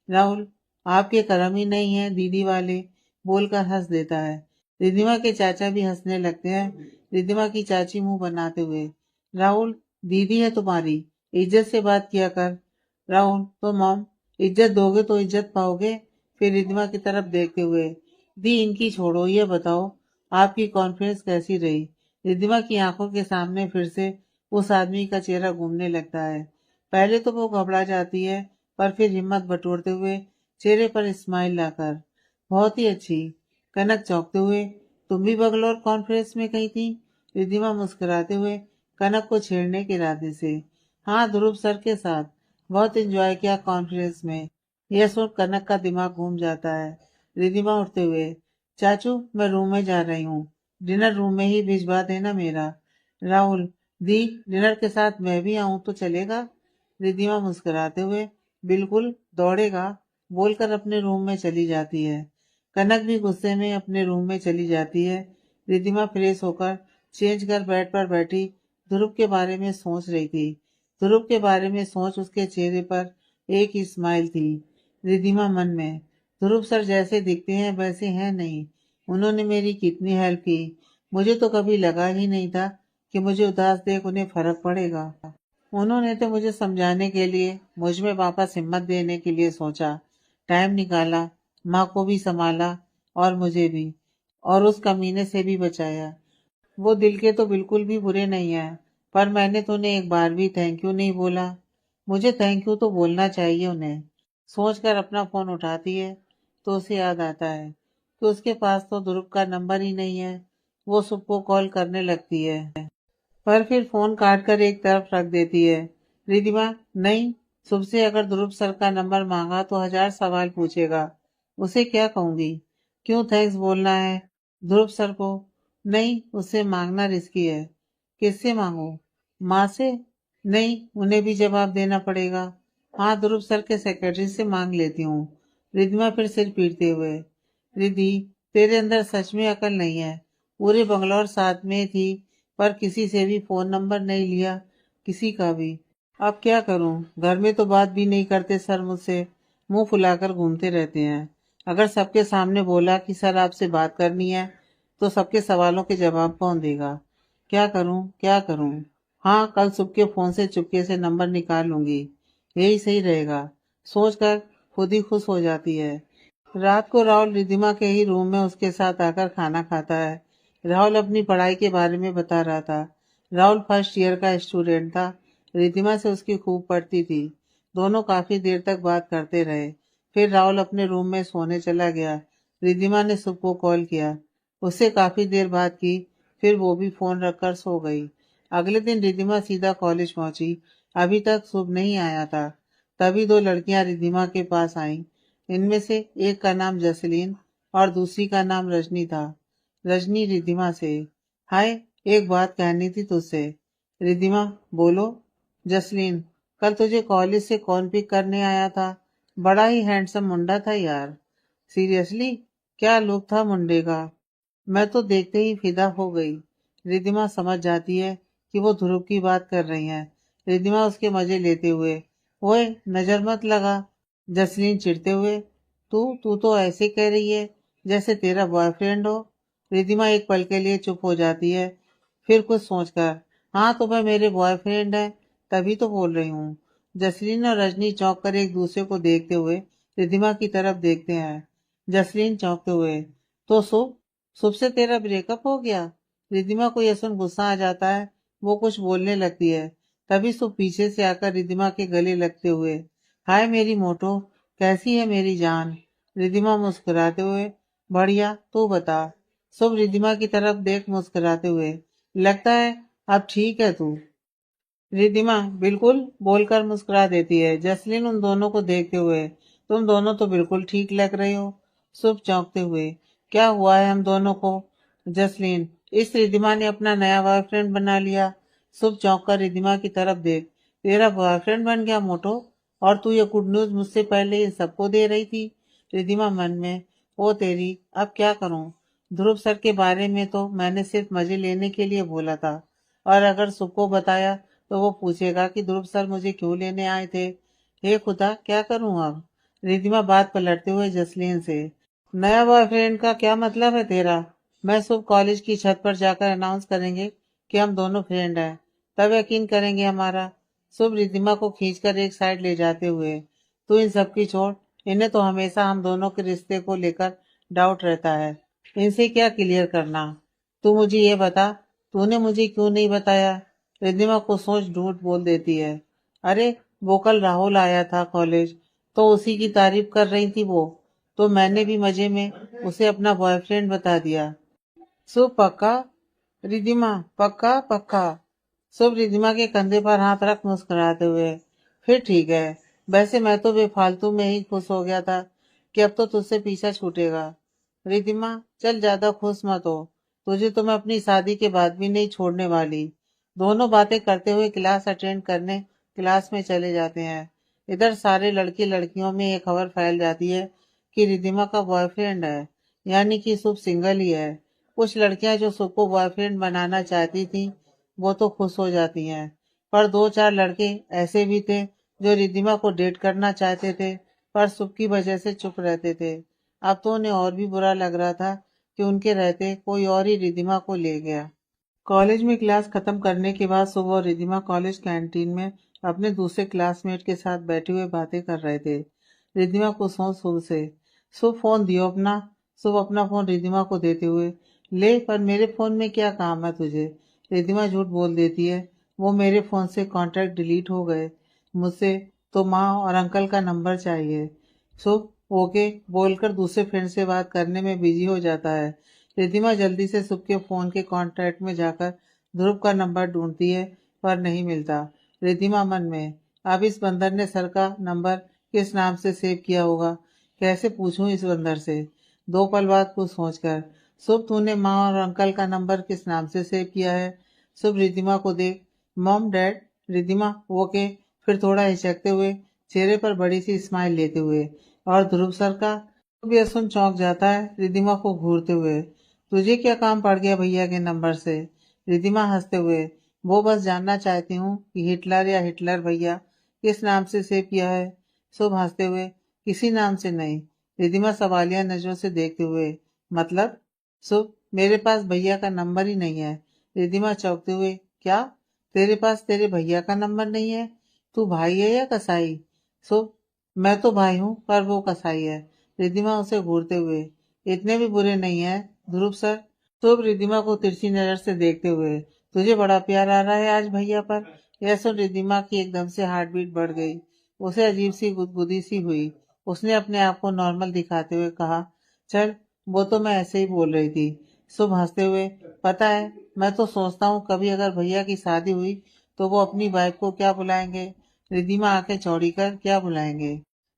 राहुल, आपके कर्म ही नहीं है दीदी वाले, बोलकर हंस देता है। रिधिमा के चाचा भी हंसने लगते हैं। रिधिमा की चाची मुंह बनाते हुए, राहुल, दीदी है तुम्हारी, इज्जत से बात किया कर। राहुल, तो मॉम, इज्जत दोगे तो इज्जत पाओगे। फिर रिधिमा की तरफ देखते हुए, दी इनकी छोड़ो, ये बताओ आपकी कॉन्फ्रेंस कैसी रही। रिधिमा की आंखों के सामने फिर से उस आदमी का चेहरा घूमने लगता है। पहले तो वो घबरा जाती है, पर फिर हिम्मत बटोरते हुए चेहरे पर स्माइल लाकर, बहुत ही अच्छी। कनक चौंकते हुए, तुम भी बंगलोर कॉन्फ्रेंस में गई थी। रिधिमा मुस्कुराते हुए कनक को छेड़ने के इरादे से, हाँ, ध्रुव सर के साथ बहुत एंजॉय किया कॉन्फ्रेंस में। यह सुन कनक का दिमाग घूम जाता है। रिधिमा उठते हुए, चाचू, मैं रूम में जा रही हूँ, डिनर रूम में ही भिजवा देना मेरा। राहुल, दी, डिनर के साथ मैं भी आऊं तो चलेगा। रिधिमा मुस्कुराते हुए, बिल्कुल, दौड़ेगा, बोलकर अपने रूम में चली जाती है। कनक भी गुस्से में अपने रूम में चली जाती है। रिधिमा फ्रेश होकर चेंज कर बेड पर बैठी ध्रुव के बारे में सोच रही थी। ध्रुव के बारे में सोच उसके चेहरे पर एक ही स्माइल थी। रिधिमा मन में, ध्रुव सर जैसे दिखते हैं वैसे हैं नहीं, उन्होंने मेरी कितनी हेल्प की, मुझे तो कभी लगा ही नहीं था कि मुझे उदास देख उन्हें फर्क पड़ेगा। उन्होंने तो मुझे समझाने के लिए, मुझ में वापस हिम्मत देने के लिए सोचा, टाइम निकाला, माँ को भी संभाला और मुझे भी, और उस कमीने से भी बचाया। वो दिल के तो बिल्कुल भी बुरे नहीं है, पर मैंने तो उन्हें एक बार भी थैंक यू नहीं बोला। मुझे थैंक यू तो बोलना चाहिए उन्हें। सोचकर अपना फोन उठाती है तो उसे याद आता है कि उसके पास तो ध्रुव का नंबर ही नहीं है। वो सबको कॉल करने लगती है, पर फिर फोन काट कर एक तरफ रख देती है। रिधिमा, नहीं, शुभ से अगर ध्रुव सर का नंबर मांगा तो हजार सवाल पूछेगा, उसे क्या कहूंगी, क्यों थैंक्स बोलना है ध्रुव सर को। नहीं, उससे मांगना रिस्की है। किससे मांगू, माँ से। नहीं, उन्हें भी जवाब देना पड़ेगा। हाँ, ध्रुव सर के सेक्रेटरी से मांग लेती हूँ। रिधिमा फिर सिर पीटते हुए, रिधि, तेरे अंदर सच में अकल नहीं है। पूरे बंगलौर साथ में थी, पर किसी से भी फोन नंबर नहीं लिया, किसी का भी। अब क्या करूं, घर में तो बात भी नहीं करते सर मुझसे, मुंह फुलाकर घूमते रहते हैं। अगर सबके सामने बोला कि सर आपसे बात करनी है, तो सबके सवालों के जवाब कौन देगा। क्या करूं, क्या करूं। हाँ, कल सुबह के फोन से चुपके से नंबर निकाल लूंगी, यही सही रहेगा, सोचकर खुद ही खुश हो जाती है। रात को राहुल रिधिमा के ही रूम में उसके साथ आकर खाना खाता है। राहुल अपनी पढ़ाई के बारे में बता रहा था। राहुल फर्स्ट ईयर का स्टूडेंट था। रिधिमा से उसकी खूब पड़ती थी। दोनों काफी देर तक बात करते रहे। फिर राहुल अपने रूम में सोने चला गया। रिधिमा ने सुबह को कॉल किया, उससे काफी देर बात की, फिर वो भी फोन रखकर सो गई। अगले दिन रिधिमा सीधा कॉलेज पहुंची। अभी तक शुभ नहीं आया था। तभी दो लड़कियां रिधिमा के पास आईं। इनमें से एक का नाम जसलीन और दूसरी का नाम रजनी था। रजनी रिधिमा से, हाय, एक बात कहनी थी तुझसे। रिधिमा, बोलो। जसलीन, कल तुझे कॉलेज से कौन पिक करने आया था, बड़ा ही हैंडसम मुंडा था यार। सीरियसली, क्या लुक था मुंडे का, मैं तो देखते ही फिदा हो गई। रिधिमा समझ जाती है कि वो ध्रुव की बात कर रही हैं। रिधिमा उसके मजे लेते हुए, ओए, नजर मत लगा। जसलीन चिढ़ते हुए, तू तो ऐसे कह रही है जैसे तेरा बॉयफ्रेंड हो। रिधिमा एक पल के लिए चुप हो जाती है, फिर कुछ सोचकर, हाँ तो वह मेरे बॉयफ्रेंड है, तभी तो बोल रही हूँ। जसलीन और रजनी चौंक कर एक दूसरे को देखते हुए रिधिमा की तरफ देखते हैं। जसलीन चौंकते हुए, तो शुभ, शुभ से तेरा ब्रेकअप हो गया? रिधिमा को यह सुन गुस्सा आ जाता है। वो कुछ बोलने लगती है, तभी शुभ पीछे से आकर रिधिमा के गले लगते हुए, हाय मेरी मोटो, कैसी है मेरी जान? रिधिमा मुस्कुराते हुए, बढ़िया, तू बता। शुभ रिधिमा की तरफ देख मुस्कुराते हुए, लगता है अब ठीक है तू। रिधिमा बिल्कुल बोलकर मुस्कुरा देती है। जसलीन उन दोनों को देखते हुए, तुम दोनों तो बिल्कुल ठीक लग रहे हो। शुभ चौंकते हुए, क्या हुआ है हम दोनों को? जसलीन, इस रिधिमा ने अपना नया बॉयफ्रेंड बना लिया। शुभ चौंक कर रिधिमा की तरफ देख, तेरा बॉयफ्रेंड बन गया मोटो? और तू ये गुड न्यूज मुझसे पहले इन सबको दे रही थी? रिधिमा मन में, ओ तेरी, अब क्या करूं? ध्रुव सर के बारे में तो मैंने सिर्फ मजे लेने के लिए बोला था, और अगर सबको बताया तो वो पूछेगा कि ध्रुव सर मुझे क्यों लेने आए थे। हे खुदा, क्या करूं अब? रिधिमा बात पलटते हुए जसलीन से, नया बॉयफ्रेंड का क्या मतलब है तेरा? मैं सुबह कॉलेज की छत पर जाकर अनाउंस करेंगे कि हम दोनों फ्रेंड हैं, तब यकीन करेंगे हमारा। शुभ रिधिमा को खींचकर एक साइड ले जाते हुए, तू इन सब की छोड़, इन्हें तो हमेशा हम दोनों के रिश्ते को लेकर डाउट रहता है, इनसे क्या क्लियर करना? तू मुझे ये बता, तूने मुझे क्यों नहीं बताया? रिद्धिमा को सोच झूठ बोल देती है, अरे वो कल राहुल आया था कॉलेज, तो उसी की तारीफ कर रही थी वो, तो मैंने भी मजे में उसे अपना बॉयफ्रेंड बता दिया। सो पक्का? रिद्धिमा, पक्का पक्का। शुभ रिद्धिमा के कंधे पर हाथ रख मुस्कुराते हुए, फिर ठीक है। वैसे मैं तो बेफालतू में ही खुश हो गया था कि अब तो तुझसे पीछा छूटेगा। रिद्धिमा, चल ज्यादा खुश मत हो, तुझे तो मैं अपनी शादी के बाद भी नहीं छोड़ने वाली। दोनों बातें करते हुए क्लास अटेंड करने क्लास में चले जाते हैं। इधर सारे लड़के लड़कियों में ये खबर फैल जाती है कि रिद्धिमा का बॉयफ्रेंड है, यानी कि शुभ सिंगल ही है। कुछ लड़कियां जो शुभ को बॉयफ्रेंड बनाना चाहती थी वो तो खुश हो जाती हैं, पर दो चार लड़के ऐसे भी थे जो रिद्धिमा को डेट करना चाहते थे, पर शुभ की वजह से चुप रहते थे। अब तो उन्हें और भी बुरा लग रहा था कि उनके रहते कोई और ही रिद्धिमा को ले गया। कॉलेज में क्लास खत्म करने के बाद सुबह और रिधिमा कॉलेज कैंटीन में अपने दूसरे क्लासमेट के साथ बैठे हुए बातें कर रहे थे। रिधिमा को सोच शुभ से, शुभ फोन दियो अपना। शुभ अपना फोन रिधिमा को देते हुए, ले, पर मेरे फोन में क्या काम है तुझे? रिधिमा झूठ बोल देती है, वो मेरे फोन से कॉन्टैक्ट डिलीट हो गए, मुझसे तो माँ और अंकल का नंबर चाहिए। शुभ ओके बोलकर दूसरे फ्रेंड से बात करने में बिजी हो जाता है। रिधिमा जल्दी से शुभ के फोन के कॉन्टैक्ट में जाकर ध्रुव का नंबर ढूंढती है, पर नहीं मिलता। रिधिमा मन में, अब इस बंदर ने सर का नंबर किस नाम से सेव किया होगा, कैसे पूछूं इस बंदर से? दो पल बाद कुछ सोचकर, शुभ तूने माँ और अंकल का नंबर किस नाम से सेव किया है? शुभ रिधिमा को देख, मॉम डैड। रिधिमा ओके, फिर थोड़ा हिचकते हुए, चेहरे पर बड़ी सी स्माइल लेते हुए, और ध्रुव सर का? शुभ यह सुन चौंक जाता है रिधिमा को घूरते हुए, तुझे क्या काम पड़ गया भैया के नंबर से? रिधिमा हंसते हुए, वो बस जानना चाहती हूँ कि हिटलर या हिटलर भैया किस नाम से सेव किया है। शुभ हंसते हुए, किसी नाम से नहीं। रिधिमा सवालिया नजरों से देखते हुए, मतलब? शुभ, मेरे पास भैया का नंबर ही नहीं है। रिधिमा चौंकते हुए, क्या? तेरे पास तेरे भैया का नंबर नहीं है? तू भाई है या कसाई? शुभ, मैं तो भाई हूँ पर वो कसाई है। रिधिमा उसे घूरते हुए, इतने भी बुरे नहीं है ध्रुव सर। शुभ रिधिमा को तिरछी नजर से देखते हुए, तुझे बड़ा प्यार आ रहा है आज भैया पर? यह सुन रिधिमा की एकदम से हार्ट बीट बढ़ गई। उसे अजीब सी गुदगुदी सी हुई। उसने अपने आप को नॉर्मल दिखाते हुए कहा, चल, वो तो मैं ऐसे ही बोल रही थी। शुभ हंसते हुए, पता है, मैं तो सोचता हूँ कभी अगर भैया की शादी हुई तो वो अपनी वाइफ को क्या बुलाएंगे? रिधिमा आंखें चौड़ी कर, क्या बुलाएंगे?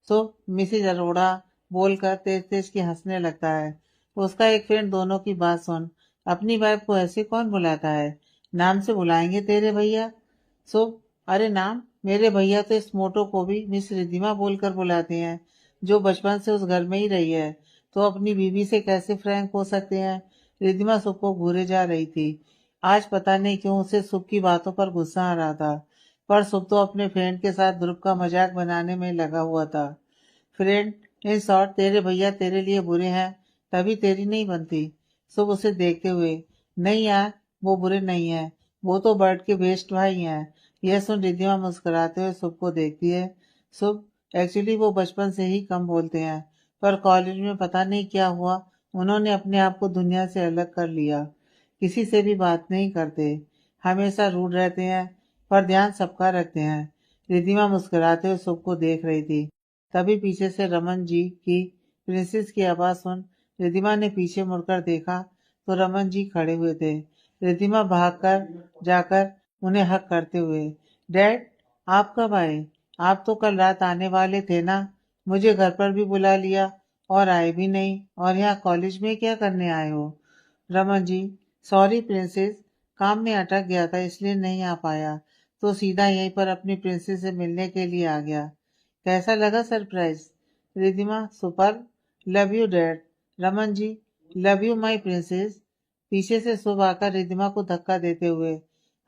शुभ मिसेज अरोड़ा बोलकर तेज तेज के हंसने लगता है। उसका एक फ्रेंड दोनों की बात सुन, अपनी वाइफ को ऐसे कौन बुलाता है? नाम से बुलाएंगे तेरे भैया। शुभ, अरे नाम, मेरे भैया तो इस मोटो को भी मिस रिधिमा बोलकर बुलाते हैं, जो बचपन से उस घर में ही रही है, तो अपनी बीवी से कैसे फ्रैंक हो सकते हैं? रिधिमा शुभ को घूरे जा रही थी। आज पता नहीं क्यों उसे शुभ की बातों पर गुस्सा आ रहा था, पर शुभ तो अपने फ्रेंड के साथ ध्रुव का मजाक बनाने में लगा हुआ था। फ्रेंड, इन शॉर्ट तेरे भैया तेरे लिए बुरे हैं, तभी तेरी नहीं बनती। शुभ उसे देखते हुए, नहीं यार, वो बुरे नहीं है, वो तो बर्ड के बेस्ट भाई हैं। यह सुन रिद्धिमा मुस्कुराते हुए शुभ को देखती है। शुभ, एक्चुअली वो बचपन से ही कम बोलते हैं, पर कॉलेज में पता नहीं क्या हुआ, उन्होंने अपने आप को दुनिया से अलग कर लिया। किसी से भी बात नहीं करते, हमेशा रूड रहते हैं, पर ध्यान सबका रखते हैं। रिद्धिमा मुस्कुराते हुए शुभ को देख रही थी, तभी पीछे से रमन जी की प्रिंसेस की आवाज सुन रिद्धिमा ने पीछे मुड़कर देखा तो रमन जी खड़े हुए थे। रिद्धिमा भागकर जाकर उन्हें हक करते हुए, डैड, आप कब आए? आप तो कल रात आने वाले थे ना? मुझे घर पर भी बुला लिया और आए भी नहीं, और यहाँ कॉलेज में क्या करने आए हो? रमन जी, सॉरी प्रिंसेस, काम में अटक गया था इसलिए नहीं आ पाया, तो सीधा यहीं पर अपनी प्रिंसेस से मिलने के लिए आ गया। कैसा लगा surprise? Riddhima, super, love you dad. Raman ji, love you my princess. पीछे से शुभ आकर रिद्धिमा को धक्का देते हुए,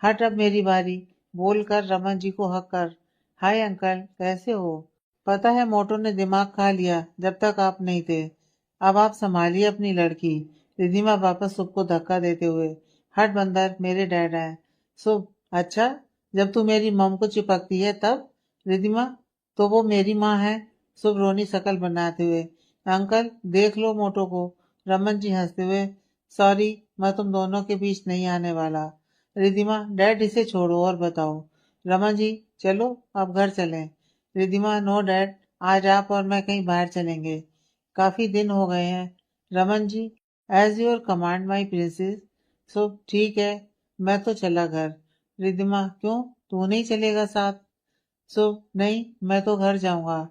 हट अब मेरी बारी, बोलकर रमन जी को हक कर, हाय अंकल, कैसे हो? पता है मोटू ने दिमाग खा लिया जब तक आप नहीं थे, अब आप संभालिए अपनी लड़की। रिद्धिमा वापस शुभ को धक्का देते हुए, हट बंदर, मेरे डैड हैं। शुभ, अच्छा, जब तू मेरी मम को चिपकती है तब? रिद्धिमा, तो वो मेरी माँ है। शुभ रोनी शकल बनाते हुए, अंकल देख लो मोटो को। रमन जी हंसते हुए, सॉरी, मैं तुम दोनों के बीच नहीं आने वाला। रिद्धिमा, डैड इसे छोड़ो और बताओ। रमन जी, चलो अब घर चलें। रिद्धिमा, नो डैड, आज आप और मैं कहीं बाहर चलेंगे, काफी दिन हो गए हैं। Raman ji, as your command my princess. So ठीक है, मैं तो चला घर। रिद्धिमा, क्यों, तू नहीं चलेगा साथ? शुभ, नहीं, मैं तो घर जाऊंगा।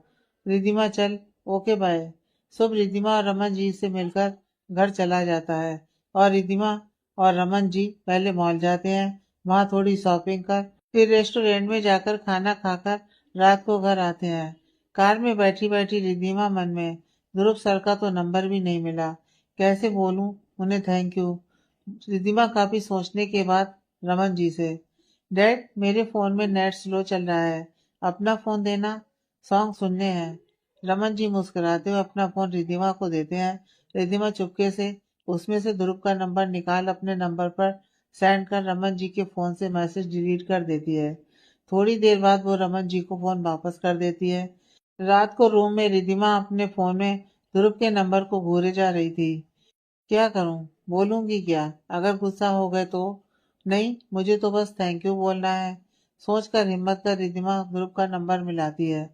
रिद्धिमा, चल, ओके बाय। शुभ रिद्धिमा और रमन जी से मिलकर घर चला जाता है, और रिद्धिमा और रमन जी पहले मॉल जाते हैं, वहां थोड़ी शॉपिंग कर फिर रेस्टोरेंट में जाकर खाना खाकर रात को घर आते हैं। कार में बैठी बैठी रिद्धिमा मन में, ध्रुव सर का तो नंबर भी नहीं मिला, कैसे बोलूं उन्हें थैंक यू। रिद्धिमा काफी सोचने के बाद रमन जी से, डैड, मेरे फोन में नेट स्लो चल रहा है, अपना फोन देना, सॉन्ग सुनने हैं। रमन जी मुस्कुराते हुए अपना फोन रिद्धिमा को देते हैं। रिद्धिमा चुपके से उसमें से ध्रुव का नंबर निकाल अपने नंबर पर सेंड कर रमन जी के फोन से मैसेज डिलीट कर देती है। थोड़ी देर बाद वो रमन जी को फोन वापस कर देती है। रात को रूम में रिद्धिमा अपने फोन में ध्रुव के नंबर को घूरे जा रही थी। क्या करूं, बोलूंगी क्या, अगर गुस्सा हो गए तो? नहीं, मुझे तो बस थैंक यू बोलना है, सोचकर हिम्मत कर रिद्धिमा ध्रुव का नंबर मिलाती है,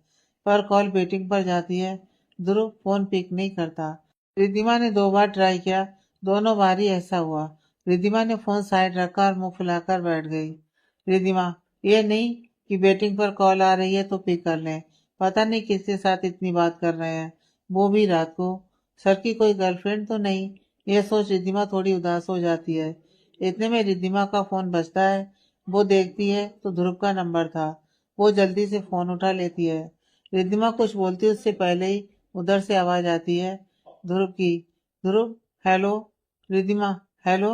पर कॉल वेटिंग पर जाती है। ध्रुव फोन पिक नहीं करता। रिद्धिमा ने 2 बार ट्राई किया, दोनों बार ही ऐसा हुआ। रिद्धिमा ने फोन साइड रखा और मुंह फुलाकर बैठ गई। रिद्धिमा, ये नहीं कि वेटिंग पर कॉल आ रही है तो पिक कर लें, पता नहीं किसके साथ इतनी बात कर रहे हैं, वो भी रात को। सर की कोई गर्लफ्रेंड तो नहीं? यह सोच रिद्धिमा थोड़ी उदास हो जाती है। इतने में रिद्धिमा का फोन बजता है, वो देखती है तो ध्रुव का नंबर था। वो जल्दी से फोन उठा लेती है। रिद्धिमा कुछ बोलती उससे पहले ही उधर से आवाज आती है ध्रुव की। ध्रुव, हेलो। रिद्धिमा, हेलो।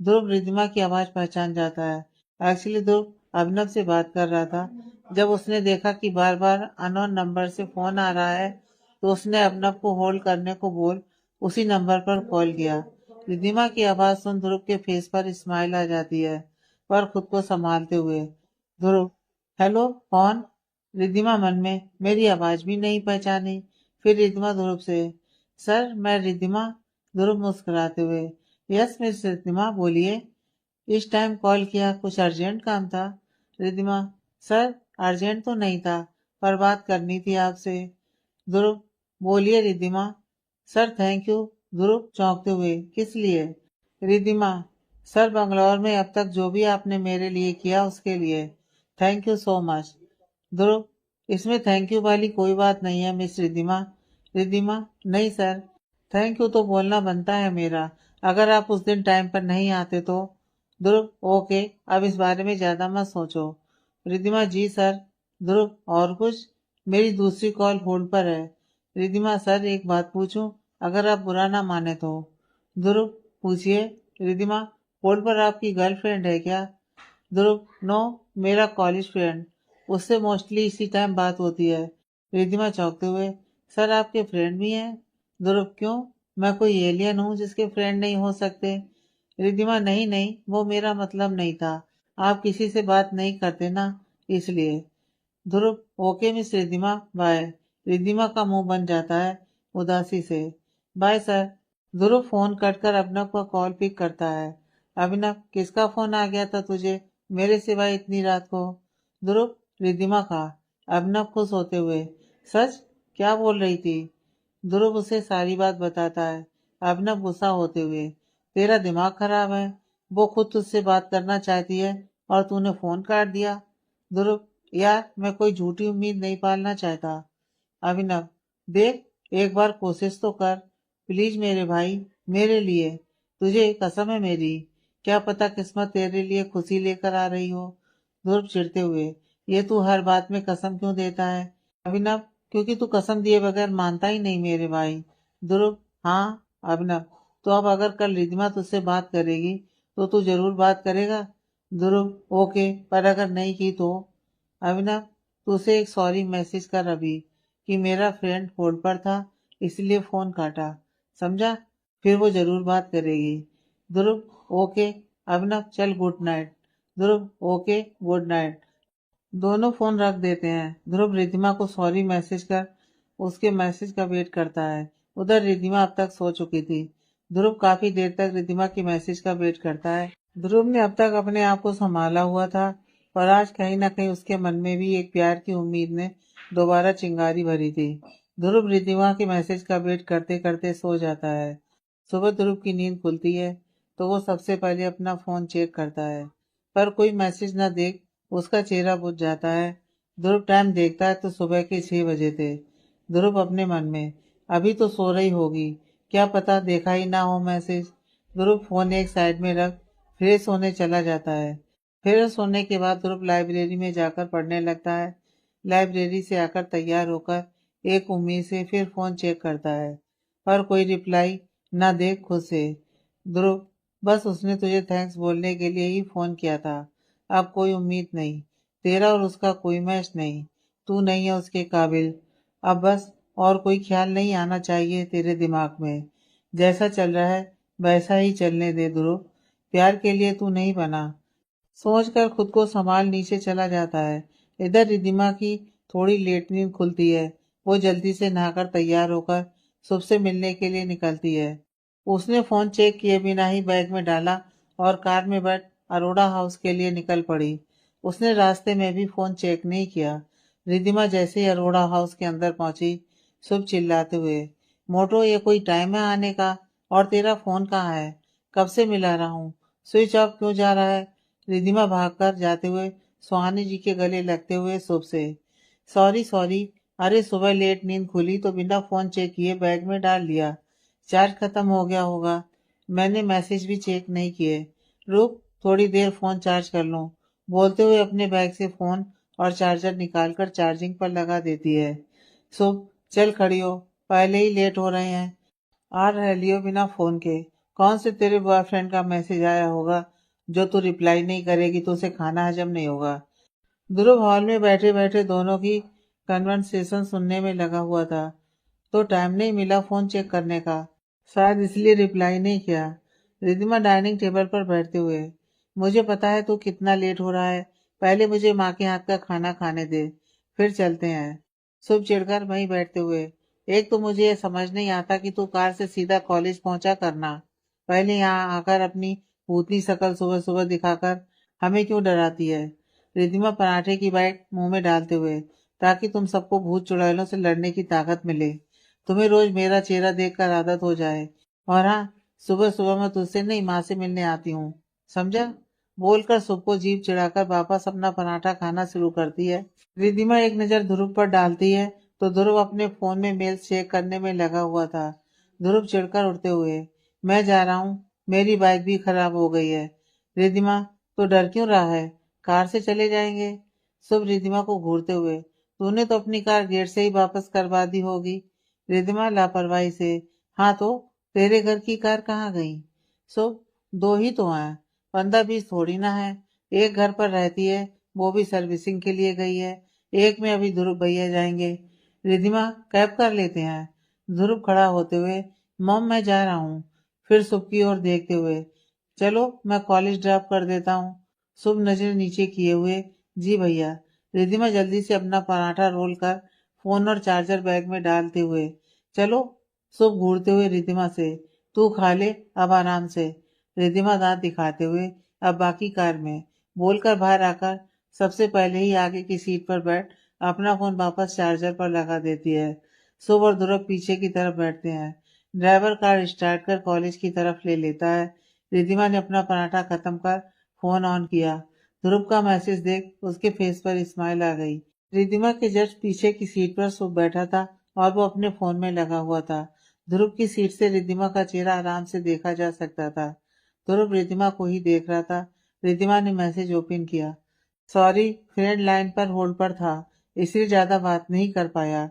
ध्रुव रिद्धिमा की आवाज पहचान जाता है। एक्चुअली ध्रुव अभिनव से बात कर रहा था। जब उसने देखा कि बार बार अननोन नंबर से फोन आ रहा है, तो उसने अभिनव को होल्ड करने को बोल उसी नंबर पर कॉल किया। रिद्धिमा की आवाज सुन ध्रुव के फेस पर स्माइल आ जाती है, पर खुद को संभालते हुए, ध्रुव, हेलो, कौन? रिद्धिमा मन में, मेरी आवाज भी नहीं पहचानी। फिर रिद्धिमा ध्रुव से, सर, मैं रिद्धिमा। ध्रुव मुस्कुराते हुए, यस मिस रिद्धिमा, बोलिए, इस टाइम कॉल किया, कुछ अर्जेंट काम था? रिद्धिमा, सर, अर्जेंट तो नहीं था, पर बात करनी थी आपसे। ध्रुव, बोलिए Riddhima. Sir, thank you. Dhruv चौंकते हुए, किस लिए? रिद्धिमा, सर, बंगलौर में अब तक जो भी आपने मेरे लिए किया उसके लिए थैंक यू सो मच। ध्रुव, इसमें थैंक यू वाली कोई बात नहीं है मिस रिद्धिमा। रिद्धिमा, नहीं सर, थैंक यू तो बोलना बनता है मेरा, अगर आप उस दिन टाइम पर नहीं आते तो। ध्रुव, ओके, अब इस बारे में ज्यादा मत सोचो। रिद्धिमा, जी सर। ध्रुव, और कुछ? मेरी दूसरी कॉल होल्ड पर है। रिद्धिमा, सर, एक बात पूछूं, अगर आप बुरा ना माने तो? ध्रुव, पूछिए। रिद्धिमा, होल्ड पर आपकी गर्लफ्रेंड है क्या? ध्रुव, नो, मेरा कॉलेज फ्रेंड, उससे मोस्टली इसी टाइम बात होती है। रिद्धिमा चौंकते हुए, सर, आपके फ्रेंड भी हैं? ध्रुव, क्यों, मैं कोई एलियन हूँ जिसके फ्रेंड नहीं हो सकते? रिद्धिमा, नहीं नहीं, वो मेरा मतलब नहीं था। आप किसी से बात नहीं करते ना, इसलिए। Dhruv, okay miss Riddhima, bye. Riddhima का मुंह बन जाता है उदासी से। Bye sir. Dhruv phone cut कर अभिनव का कॉल पिक करता है। अभिनव, किसका फोन आ गया था तुझे मेरे सिवाय इतनी रात को? ध्रुव, रिद्धिमा का। अभिनव खुश होते हुए, सच? क्या बोल रही थी? ध्रुव उसे सारी बात बताता है। अभिनव गुस्सा होते हुए, तेरा दिमाग खराब है। वो खुद तुझसे बात करना चाहती है और तूने फोन काट दिया। ध्रुव, यार मैं कोई झूठी उम्मीद नहीं पालना चाहता। अभिनव, देख, एक बार कोशिश तो कर, प्लीज मेरे भाई, मेरे लिए। तुझे कसम है मेरी, क्या पता किस्मत तेरे लिए खुशी लेकर आ रही हो। ध्रुव चिढ़ते हुए, ये तू हर बात में कसम क्यों देता है? अभिनव, क्योंकि तू कसम दिए बगैर मानता ही नहीं मेरे भाई। ध्रुव, हाँ। अभिनव, तो अब अगर कल रिद्धिमा तुझसे बात करेगी तो तू जरूर बात करेगा? ध्रुव, ओके, पर अगर नहीं की तो? अभिनव, तू उसे एक सॉरी मैसेज कर अभी कि मेरा फ्रेंड होल्ड पर था इसलिए फोन काटा, समझा? फिर वो जरूर बात करेगी। ध्रुव, ओके। अभिनव, चल गुड नाइट। ध्रुव, ओके, गुड नाइट। दोनों फोन रख देते हैं। ध्रुव रिद्धिमा को सॉरी मैसेज कर उसके मैसेज का वेट करता है। उधर रिद्धिमा अब तक सो चुकी थी। ध्रुव काफी देर तक रिद्धिमा की मैसेज का वेट करता है। ध्रुव ने अब तक अपने आप को संभाला हुआ था, पर आज कहीं ना कहीं उसके मन में भी एक प्यार की उम्मीद ने दोबारा चिंगारी भरी थी। ध्रुव रिद्धिमा के मैसेज का वेट करते करते सो जाता है। सुबह ध्रुव की नींद खुलती है तो वो सबसे पहले अपना फोन चेक करता है, पर कोई मैसेज न देख उसका चेहरा बुझ जाता है। ध्रुव टाइम देखता है तो सुबह के 6 बजे थे। ध्रुव अपने मन में, अभी तो सो रही होगी, क्या पता देखा ही ना हो मैसेज। ध्रुव फोन एक साइड में रख फ्रेश होने चला जाता है। फ्रेश होने के बाद ध्रुव लाइब्रेरी में जाकर पढ़ने लगता है। लाइब्रेरी से आकर तैयार होकर एक उम्मीद से फिर फोन चेक करता है, पर कोई रिप्लाई ना देख खुद से। ध्रुव, बस उसने तुझे थैंक्स बोलने के लिए ही फोन किया था। अब कोई उम्मीद नहीं, तेरा और उसका कोई मैच नहीं, तू नहीं है उसके काबिल। अब बस और कोई ख्याल नहीं आना चाहिए तेरे दिमाग में। जैसा चल रहा है वैसा ही चलने दे ध्रुव, प्यार के लिए तू नहीं बना। सोचकर खुद को संभाल नीचे चला जाता है। इधर रिद्धिमा की थोड़ी लेट नींद खुलती है। वो जल्दी से नहाकर तैयार होकर सुब से मिलने के लिए निकलती है। उसने फोन चेक किए बिना ही बैग में डाला और कार में बैठ अरोड़ा हाउस के लिए निकल पड़ी। उसने रास्ते में भी फोन चेक नहीं किया। रिद्धिमा जैसे ही अरोड़ा हाउस के अंदर पहुंची, शुभ चिल्लाते हुए, मोटो, ये कोई टाइम है आने का? और तेरा फोन कहाँ है? कब से मिला रहा हूँ, स्विच ऑफ क्यों जा रहा है? रिद्धिमा भागकर जाते हुए सुहानी जी के गले लगते हुए शुभ से, सॉरी सॉरी, अरे सुबह लेट नींद खुली तो बिना फोन चेक किए बैग में डाल लिया, चार्ज खत्म हो गया होगा, मैंने मैसेज भी चेक नहीं किए, रुक थोड़ी देर फोन चार्ज कर लूं, बोलते हुए अपने बैग से फोन और चार्जर निकालकर चार्जिंग पर लगा देती है। शुभ, चल खड़ी हो, पहले ही लेट हो रहे हैं। आ रह लियो बिना फोन के, कौन से तेरे बॉयफ्रेंड का मैसेज आया होगा जो तू रिप्लाई नहीं करेगी तो उसे खाना हजम नहीं होगा। ध्रुव हॉल में बैठे बैठे दोनों की कन्वर्सेशन सुनने में लगा हुआ था, तो टाइम नहीं मिला फोन चेक करने का, शायद इसलिए रिप्लाई नहीं किया। रिद्धिमा डाइनिंग टेबल पर बैठते हुए, मुझे पता है तू कितना लेट हो रहा है, पहले मुझे माँ के हाथ का खाना खाने दे, फिर चलते हैं। शुभ चिढ़कर वहीं बैठते हुए, एक तो मुझे ये समझ नहीं आता कि तू कार से सीधा कॉलेज पहुंचा करना, पहले यहाँ आकर अपनी भूतनी शकल सुबह सुबह दिखाकर हमें क्यों डराती है? रिद्धिमा पराठे की बाइट मुंह में डालते हुए, ताकि तुम सबको भूत चुड़ैलों से लड़ने की ताकत मिले, तुम्हें रोज मेरा चेहरा देखकर आदत हो जाए, और हाँ, सुबह सुबह मैं तुझसे नहीं माँ से मिलने आती हूँ, समझा? बोलकर सबको जीभ चिढ़ाकर वापस अपना पराठा खाना शुरू करती है। रिद्धिमा एक नजर ध्रुव पर डालती है तो ध्रुव अपने फोन में मेल चेक करने में लगा हुआ था। ध्रुव चिढ़कर उठते हुए, मैं जा रहा हूँ, मेरी बाइक भी खराब हो गई है। रिद्धिमा, तो डर क्यों रहा है, कार से चले जाएंगे। शुभ रिद्धिमा को घूरते हुए, तूने तो अपनी कार गेट से ही वापस करवा दी होगी। रिद्धिमा लापरवाही से, हाँ तो तेरे घर की कार कहाँ गई? शुभ, दो ही तो हैं, 15-20 थोड़ी ना है, एक घर पर रहती है, वो भी सर्विसिंग के लिए गई है, एक में अभी ध्रुव भैया जाएंगे। रिद्धिमा, कैब कर लेते हैं। ध्रुव खड़ा होते हुए, मॉम मैं जा रहा हूँ। फिर शुभ की ओर देखते हुए, चलो मैं कॉलेज ड्रॉप कर देता हूँ। शुभ नजर नीचे किए हुए, जी भैया। रिद्धिमा जल्दी से अपना पराठा रोल कर फोन और चार्जर बैग में डालते हुए, चलो। शुभ घूरते हुए रिद्धिमा से, तू खा ले अब आराम से। रिद्धिमा दांत दिखाते हुए, अब बाकी कार में, बोलकर बाहर आकर सबसे पहले ही आगे की सीट पर बैठ अपना फोन वापस चार्जर पर लगा देती है। शुभ और ध्रुव पीछे की तरफ बैठते हैं। ड्राइवर कार स्टार्ट कर कॉलेज की तरफ ले लेता है। रिद्धिमा ने अपना पराठा खत्म कर फोन ऑन किया। ध्रुव का मैसेज देख उसके फेस पर स्माइल आ गई। रिद्धिमा के जस्ट पीछे की सीट पर शुभ बैठा था और वो अपने फोन में लगा हुआ था। ध्रुव की सीट से रिद्धिमा का चेहरा आराम से देखा जा सकता था। ध्रुव रिद्धिमा को ही देख रहा था। रिद्धिमा ने मैसेज ओपन किया। सॉरी, फ्रेंड लाइन पर होल्ड पर था, इसलिए ज्यादा बात नहीं कर पाया।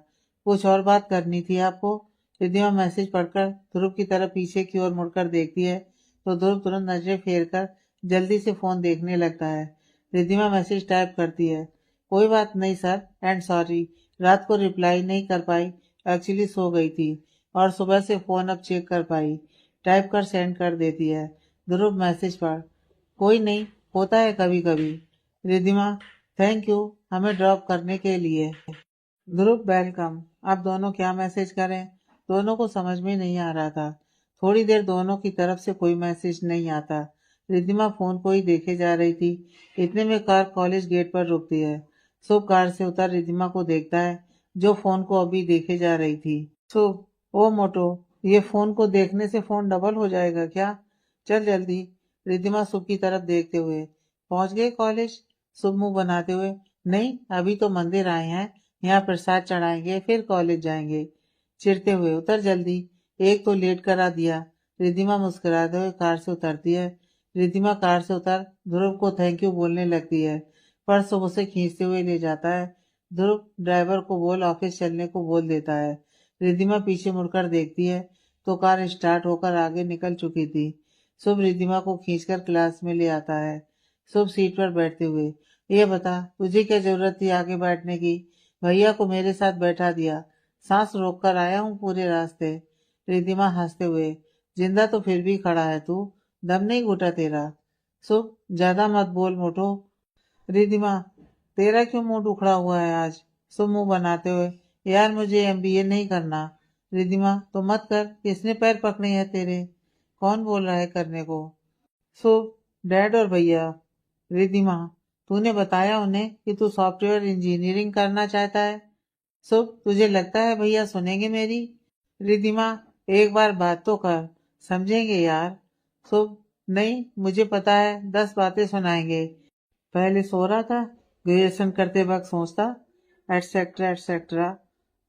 कुछ और बात करनी थी आपको? रिद्धिमा मैसेज पढ़कर ध्रुव की तरफ पीछे की ओर मुड़कर देखती है तो ध्रुव तुरंत नजरें फेर कर जल्दी से फोन देखने लगता है। रिद्धिमा मैसेज टाइप करती है, कोई बात नहीं सर एंड सॉरी, रात को रिप्लाई नहीं कर पाई, एक्चुअली सो गई थी और सुबह से फोन अब चेक कर पाई। टाइप कर सेंड कर देती है। ध्रुव मैसेज पढ़, कोई नहीं, होता है कभी कभी। रिद्धिमा, थैंक यू हमें ड्रॉप करने के लिए। ध्रुव, वेलकम। अब दोनों क्या मैसेज करें? दोनों को समझ में नहीं आ रहा था। थोड़ी देर दोनों की तरफ से कोई मैसेज नहीं आता। रिद्धिमा फोन को ही देखे जा रही थी। इतने में कार कॉलेज गेट पर रुकती है। शुभ कार से उतर रिद्धिमा को देखता है, जो फोन को अभी देखे जा रही थी। शुभ, ओ मोटो, ये फोन को देखने से फोन डबल हो जाएगा क्या? चल जल्दी। रिद्धिमा शुभ की तरफ देखते हुए, पहुंच गए कॉलेज? शुभ मुंह बनाते हुए, नहीं अभी तो मंदिर आए हैं, यहाँ प्रसाद चढ़ाएंगे फिर कॉलेज जाएंगे। चिढ़ते हुए, उतर जल्दी, एक तो लेट करा दिया। रिद्धिमा मुस्कुराते हुए कार से उतरती है। रिद्धिमा कार से उतर ध्रुव को थैंक यू बोलने लगती है, पर शुभ उसे खींचते हुए ले जाता है। ध्रुव, ड्राइवर को बोल ऑफिस चलने को बोल देता है। रिद्धिमा पीछे मुड़कर देखती है तो कार स्टार्ट होकर आगे निकल चुकी थी। शुभ रिद्धिमा को खींचकर क्लास में ले आता है। शुभ सीट पर बैठते हुए, ये बता तुझे क्या जरूरत थी आगे बैठने की? भैया को मेरे साथ बैठा दिया, सांस रोक कर आया हूँ पूरे रास्ते। रिद्धिमा हंसते हुए, जिंदा तो फिर भी खड़ा है तू, दम नहीं घुटा तेरा। शुभ, ज्यादा मत बोल मोटो। रिद्धिमा, तेरा क्यों मुंह उखड़ा हुआ है आज? शुभ मुंह बनाते हुए, यार मुझे एमबीए नहीं करना। रिद्धिमा, तो मत कर, किसने पैर पकड़े हैं तेरे? कौन बोल रहा है करने को? शुभ, डैड और भैया। रिद्धिमा, तूने बताया उन्हें कि तू सॉफ्टवेयर इंजीनियरिंग करना चाहता है? शुभ, तुझे लगता है भैया सुनेंगे मेरी? रिद्धिमा, एक बार बात तो कर, समझेंगे यार। शुभ, नहीं मुझे पता है 10 बातें सुनाएंगे। पहले सो रहा था, ग्रेजुएशन करते वक्त सोचता, एटसेट्रा एटसेट्रा।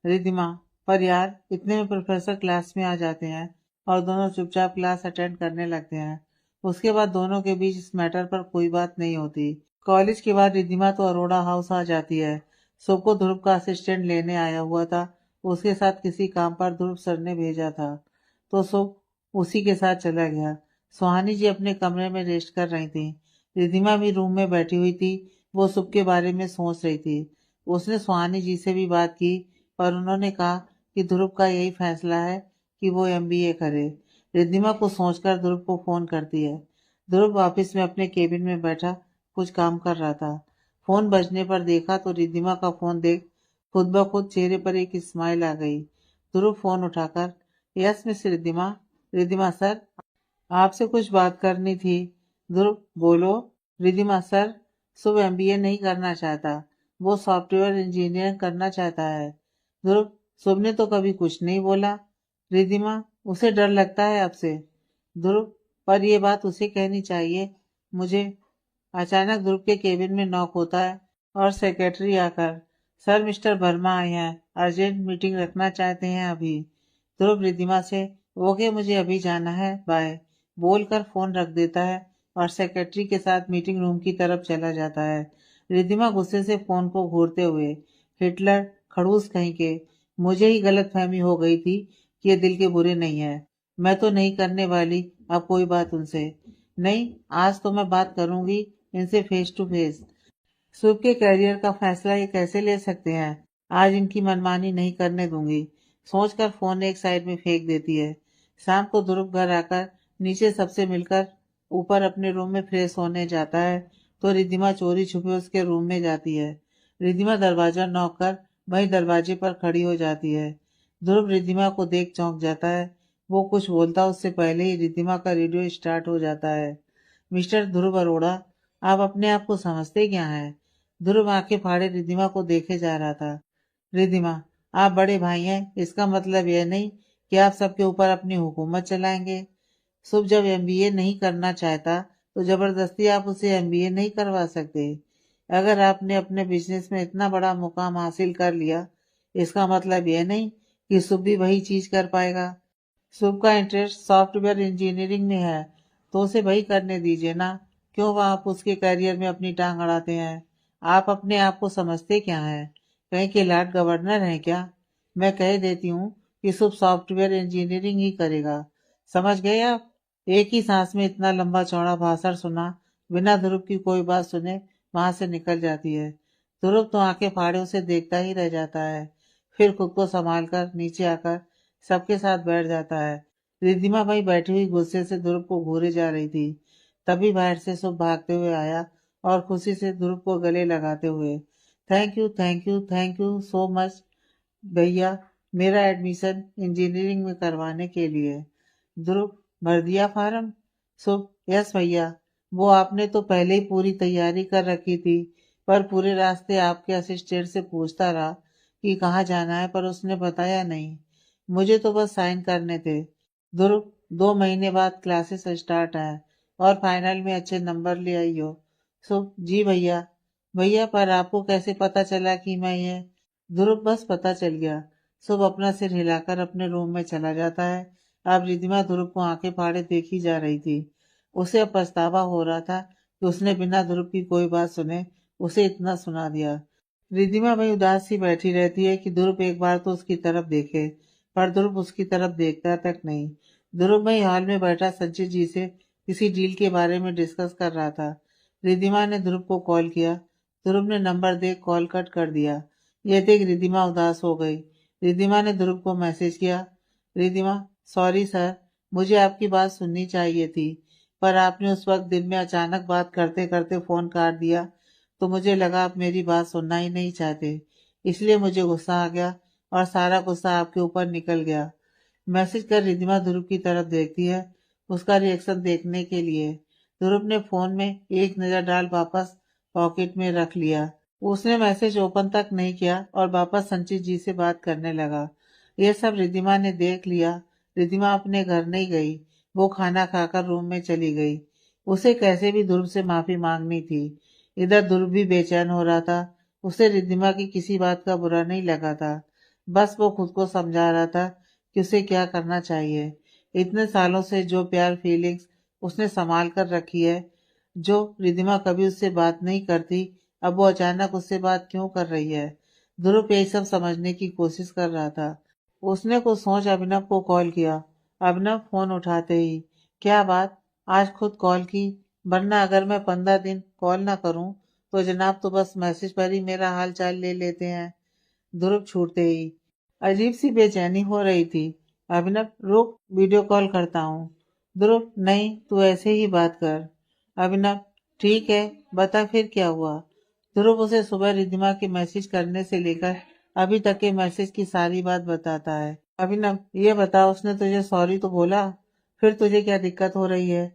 रिद्धिमा, पर यार इतने में प्रोफेसर क्लास में आ जाते हैं और दोनों चुपचाप क्लास अटेंड करने लगते हैं। उसके बाद दोनों के बीच इस मैटर पर कोई बात नहीं होती। कॉलेज के बाद रिद्धिमा तो अरोड़ा हाउस आ जाती है। शुभ को ध्रुव का असिस्टेंट लेने आया हुआ था। उसके साथ किसी काम पर ध्रुव सर ने भेजा था तो शुभ उसी के साथ चला गया। सुहानी जी अपने कमरे में रेस्ट कर रही थी। रिद्धिमा भी रूम में बैठी हुई थी। वो शुभ के बारे में सोच रही थी। उसने सुहानी जी से भी बात की, पर उन्होंने कहा कि ध्रुव का यही फैसला है कि वो एमबीए करे। रिद्धिमा को सोचकर ध्रुव को फोन करती है। ध्रुव ऑफिस में अपने केबिन में बैठा कुछ काम कर रहा था। फोन बजने पर देखा तो रिद्धिमा का फोन देख खुद ब खुद चेहरे पर एक स्माइल आ गई। ध्रुव फोन उठाकर, yes miss Riddhima. Riddhima, sir आपसे कुछ बात करनी थी। ध्रुव, बोलो। रिद्धिमा, सर शुभ एमबीए नहीं करना चाहता, वो सॉफ्टवेयर इंजीनियरिंग करना चाहता है। ध्रुव, शुभ ने तो कभी कुछ नहीं बोला। रिद्धिमा, उसे डर लगता है आपसे। ध्रुव, पर ये बात उसे कहनी चाहिए मुझे। अचानक ध्रुव के केबिन में नॉक होता है और सेक्रेटरी आकर, सर मिस्टर वर्मा आए हैं, अर्जेंट मीटिंग रखना चाहते हैं अभी। ध्रुव रिद्धिमा से, ओके मुझे अभी जाना है, बाय बोलकर फोन रख देता है और सेक्रेटरी के साथ मीटिंग रूम की तरफ चला जाता है। रिद्धिमा गुस्से से फोन को घूरते हुए, हिटलर, खड़ूस कहीं के, मुझे ही गलतफहमी हो गई थी कि ये दिल के बुरे नहीं है। मैं तो नहीं करने वाली अब कोई बात उनसे। नहीं, आज तो मैं बात करूंगी इनसे फेस टू फेस। शुभ के करियर का फैसला ये कैसे ले सकते हैं? आज इनकी मनमानी नहीं करने दूंगी। सोचकर फोन एक साइड में फेंक देती है। शाम को ध्रुव घर आकर नीचे सबसे मिलकर ऊपर अपने रूम में फ्रेश होने जाता है तो रिद्धिमा चोरी छुपे उसके रूम में जाती है। रिद्धिमा दरवाजा नॉक कर वहीं दरवाजे पर खड़ी हो जाती है। ध्रुव रिद्धिमा को देख चौंक जाता है। वो कुछ बोलता उससे पहले ही रिद्धिमा का रेडियो स्टार्ट हो जाता है। मिस्टर ध्रुव अरोड़ा, आप अपने आप को समझते क्या हैं? ध्रुव आंखें फाड़े रिद्धिमा को देखे जा रहा था। रिद्धिमा, आप बड़े भाई हैं, इसका मतलब यह नहीं कि आप सबके ऊपर अपनी हुकूमत चलाएंगे। शुभ जब एमबीए नहीं करना चाहता तो जबरदस्ती आप उसे एमबीए नहीं करवा सकते। अगर आपने अपने बिजनेस में इतना बड़ा मुकाम हासिल कर लिया, इसका मतलब यह नहीं कि शुभ भी वही चीज कर पाएगा। शुभ का इंटरेस्ट सॉफ्टवेयर इंजीनियरिंग में है तो उसे वही करने दीजिए ना। क्यों वह आप उसके करियर में अपनी टांग अड़ाते हैं? आप अपने आप को समझते क्या हैं? कहीं के लॉर्ड गवर्नर हैं क्या? मैं कह देती हूँ कि शुभ सॉफ्टवेयर इंजीनियरिंग ही करेगा। समझ गए आप? एक ही सांस में इतना लंबा चौड़ा भाषण सुना बिना ध्रुव की कोई बात सुने वहां से निकल जाती है। ध्रुव तो आंखें फाड़े उसे देखता ही रह जाता है। फिर खुद को संभाल कर नीचे आकर सबके साथ बैठ जाता है। रिद्धिमा भाई बैठी हुई गुस्से से ध्रुव को घूरे जा रही थी। तभी बाहर से शुभ भागते हुए आया और खुशी से ध्रुव को गले लगाते हुए, thank you thank you thank you so much भैया, मेरा एडमिशन इंजीनियरिंग में करवाने के लिए। ध्रुव, भर दिया फार्म? शुभ, यस भैया। वो आपने तो पहले ही पूरी तैयारी कर रखी थी, पर पूरे रास्ते आपके असिस्टेंट से पूछता रहा कि कहाँ जाना है, पर उसने बताया नहीं। मुझे तो बस साइन करने थे। ध्रुव, 2 महीने बाद क्लासेस स्टार्ट है और फाइनल में अच्छे नंबर ले आई हो। शुभ, जी भैया। भैया, पर आपको कैसे पता चला कि मैं ये? ध्रुव, बस पता चल गया। शुभ अपना सिर हिलाकर अपने रूम में चला जाता है। अब रिद्धिमा ध्रुव को आंखें फाड़े देखी जा रही थी। उसे अब पछतावा हो रहा था कि उसने बिना ध्रुव की कोई बात सुने उसे इतना सुना दिया। रिद्धिमा वही उदास सी बैठी रहती है कि ध्रुव एक बार तो उसकी तरफ देखे, पर ध्रुव उसकी तरफ देखता तक नहीं। ध्रुव वही हॉल में बैठा संचित जी से किसी डील के बारे में डिस्कस कर रहा था। रिद्धिमा ने ध्रुव को कॉल किया। ध्रुव ने नंबर देख कॉल कट कर दिया। यह देख रिद्धिमा उदास हो गई। रिद्धिमा ने ध्रुव को मैसेज किया, रिद्धिमा, सॉरी सर, मुझे आपकी बात सुननी चाहिए थी, पर आपने उस वक्त दिन में अचानक बात करते करते फोन काट दिया तो मुझे लगा आप मेरी बात सुनना ही नहीं चाहते, इसलिए मुझे गुस्सा आ गया और सारा गुस्सा आपके ऊपर निकल गया। मैसेज कर रिद्धिमा ध्रुव की तरफ देखती है, उसका रिएक्शन देखने के लिए। ध्रुव ने फोन में एक नजर डाल वापस पॉकेट में रख लिया। उसने मैसेज ओपन तक नहीं किया और वापस संचित जी से बात करने लगा। यह सब रिद्धिमा ने देख लिया। रिद्धिमा अपने घर नहीं गई, वो खाना खाकर रूम में चली गई। उसे कैसे भी ध्रुव से माफी मांगनी थी। इधर ध्रुव भी बेचैन हो रहा था। उसे रिद्धिमा की किसी बात का बुरा नहीं लगा था। बस वो खुद को समझा रहा था कि उसे क्या करना चाहिए। इतने सालों से जो प्यार फीलिंग्स उसने संभाल कर रखी है, जो रिद्धिमा कभी उससे बात नहीं करती, अब वो अचानक उससे बात क्यों कर रही है। ध्रुव यही सब समझने की कोशिश कर रहा था। उसने कुछ सोच अभिनव को कॉल किया। अभिनव फोन उठाते ही, क्या बात, आज खुद कॉल की? वरना अगर मैं 15 दिन कॉल ना करूं तो जनाब तो बस मैसेज पर ही मेरा हाल चाल ले लेते हैं। ध्रुव छूटते ही अजीब सी बेचैनी हो रही थी। अभिनव, रुक, वीडियो कॉल करता हूँ। ध्रुव, नहीं, तू ऐसे ही बात कर। अभिनव, ठीक है, बता फिर क्या हुआ। ध्रुव उसे सुबह रिद्धिमा के मैसेज करने से लेकर अभी तक के मैसेज की सारी बात बताता है। अभिनव, ये बता, उसने तुझे सॉरी तो बोला? फिर तुझे क्या दिक्कत हो रही है?